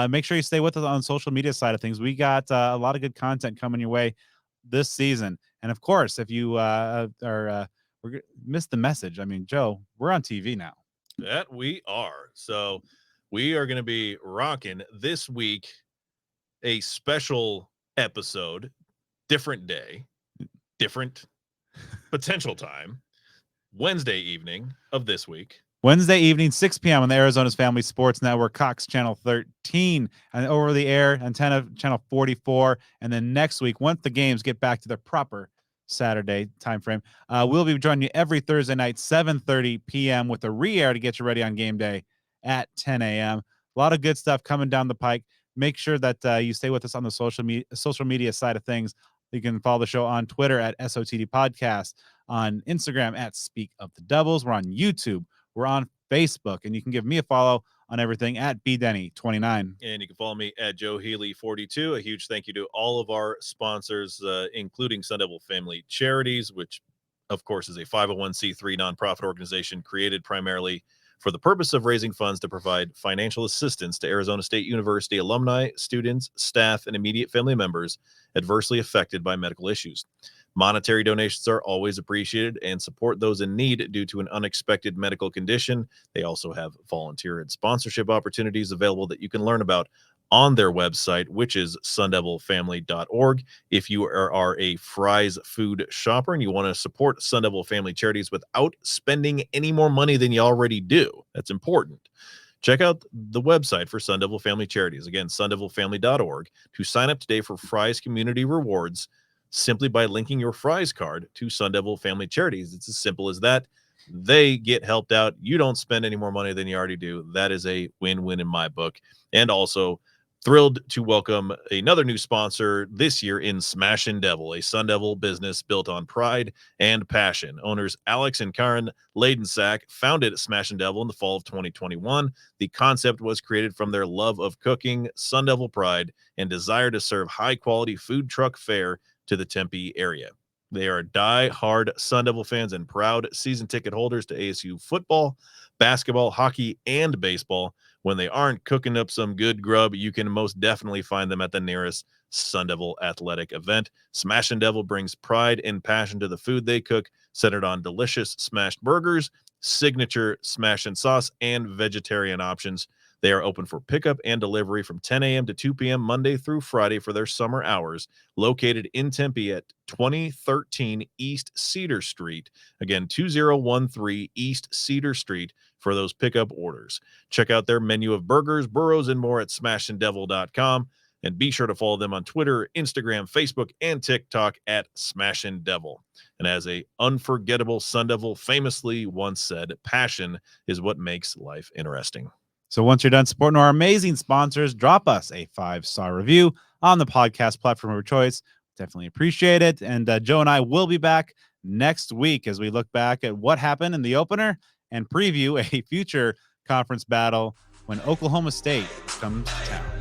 Make sure you stay with us on social media side of things. We got a lot of good content coming your way this season. And of course, if you missed the message, I mean, Joe, we're on TV now. That we are. So we are going to be rocking this week a special episode, different day, different potential time, Wednesday evening of this week. Wednesday evening, 6 p.m. on the Arizona's Family Sports Network, Cox Channel 13, and over the air antenna Channel 44. And then next week, once the games get back to their proper Saturday time frame, we'll be joining you every Thursday night, 7:30 p.m. with a re-air to get you ready on game day at 10 a.m. A lot of good stuff coming down the pike. Make sure that you stay with us on the social media side of things. You can follow the show on Twitter at SOTD Podcast, on Instagram at Speak of the Devils. We're on YouTube. We're on Facebook, and you can give me a follow on everything at bdenny29. And you can follow me at Joe Healy42. A huge thank you to all of our sponsors, including Sun Devil Family Charities, which, of course, is a 501c3 nonprofit organization created primarily for the purpose of raising funds to provide financial assistance to Arizona State University alumni, students, staff, and immediate family members adversely affected by medical issues. Monetary donations are always appreciated and support those in need due to an unexpected medical condition. They also have volunteer and sponsorship opportunities available that you can learn about on their website, which is sundevilfamily.org. If you are a Fry's food shopper and you want to support Sun Devil Family Charities without spending any more money than you already do, that's important. Check out the website for Sun Devil Family Charities. Again, sundevilfamily.org to sign up today for Fry's Community Rewards simply by linking your Fry's card to Sun Devil Family Charities. It's as simple as that. They get helped out. You don't spend any more money than you already do. That is a win-win in my book. And also thrilled to welcome another new sponsor this year in Smashin' Devil, a Sun Devil business built on pride and passion. Owners Alex and Karen Ladensack founded Smashin' Devil in the fall of 2021. The concept was created from their love of cooking, Sun Devil pride, and desire to serve high-quality food truck fare to the Tempe area. They are die-hard Sun Devil fans and proud season ticket holders to ASU football, basketball, hockey, and baseball. When they aren't cooking up some good grub, you can most definitely find them at the nearest Sun Devil athletic event. Smashin' Devil brings pride and passion to the food they cook, centered on delicious smashed burgers, signature smash and sauce, and vegetarian options. They are open for pickup and delivery from 10 a.m. to 2 p.m. Monday through Friday for their summer hours, located in Tempe at 2013 East Cedar Street. Again, 2013 East Cedar Street for those pickup orders. Check out their menu of burgers, burros, and more at smashin'devil.com. And be sure to follow them on Twitter, Instagram, Facebook, and TikTok at Smashin' Devil. And as a unforgettable Sun Devil famously once said, passion is what makes life interesting. So once you're done supporting our amazing sponsors, drop us a 5-star review on the podcast platform of your choice. Definitely appreciate it. And Joe and I will be back next week as we look back at what happened in the opener and preview a future conference battle when Oklahoma State comes to town.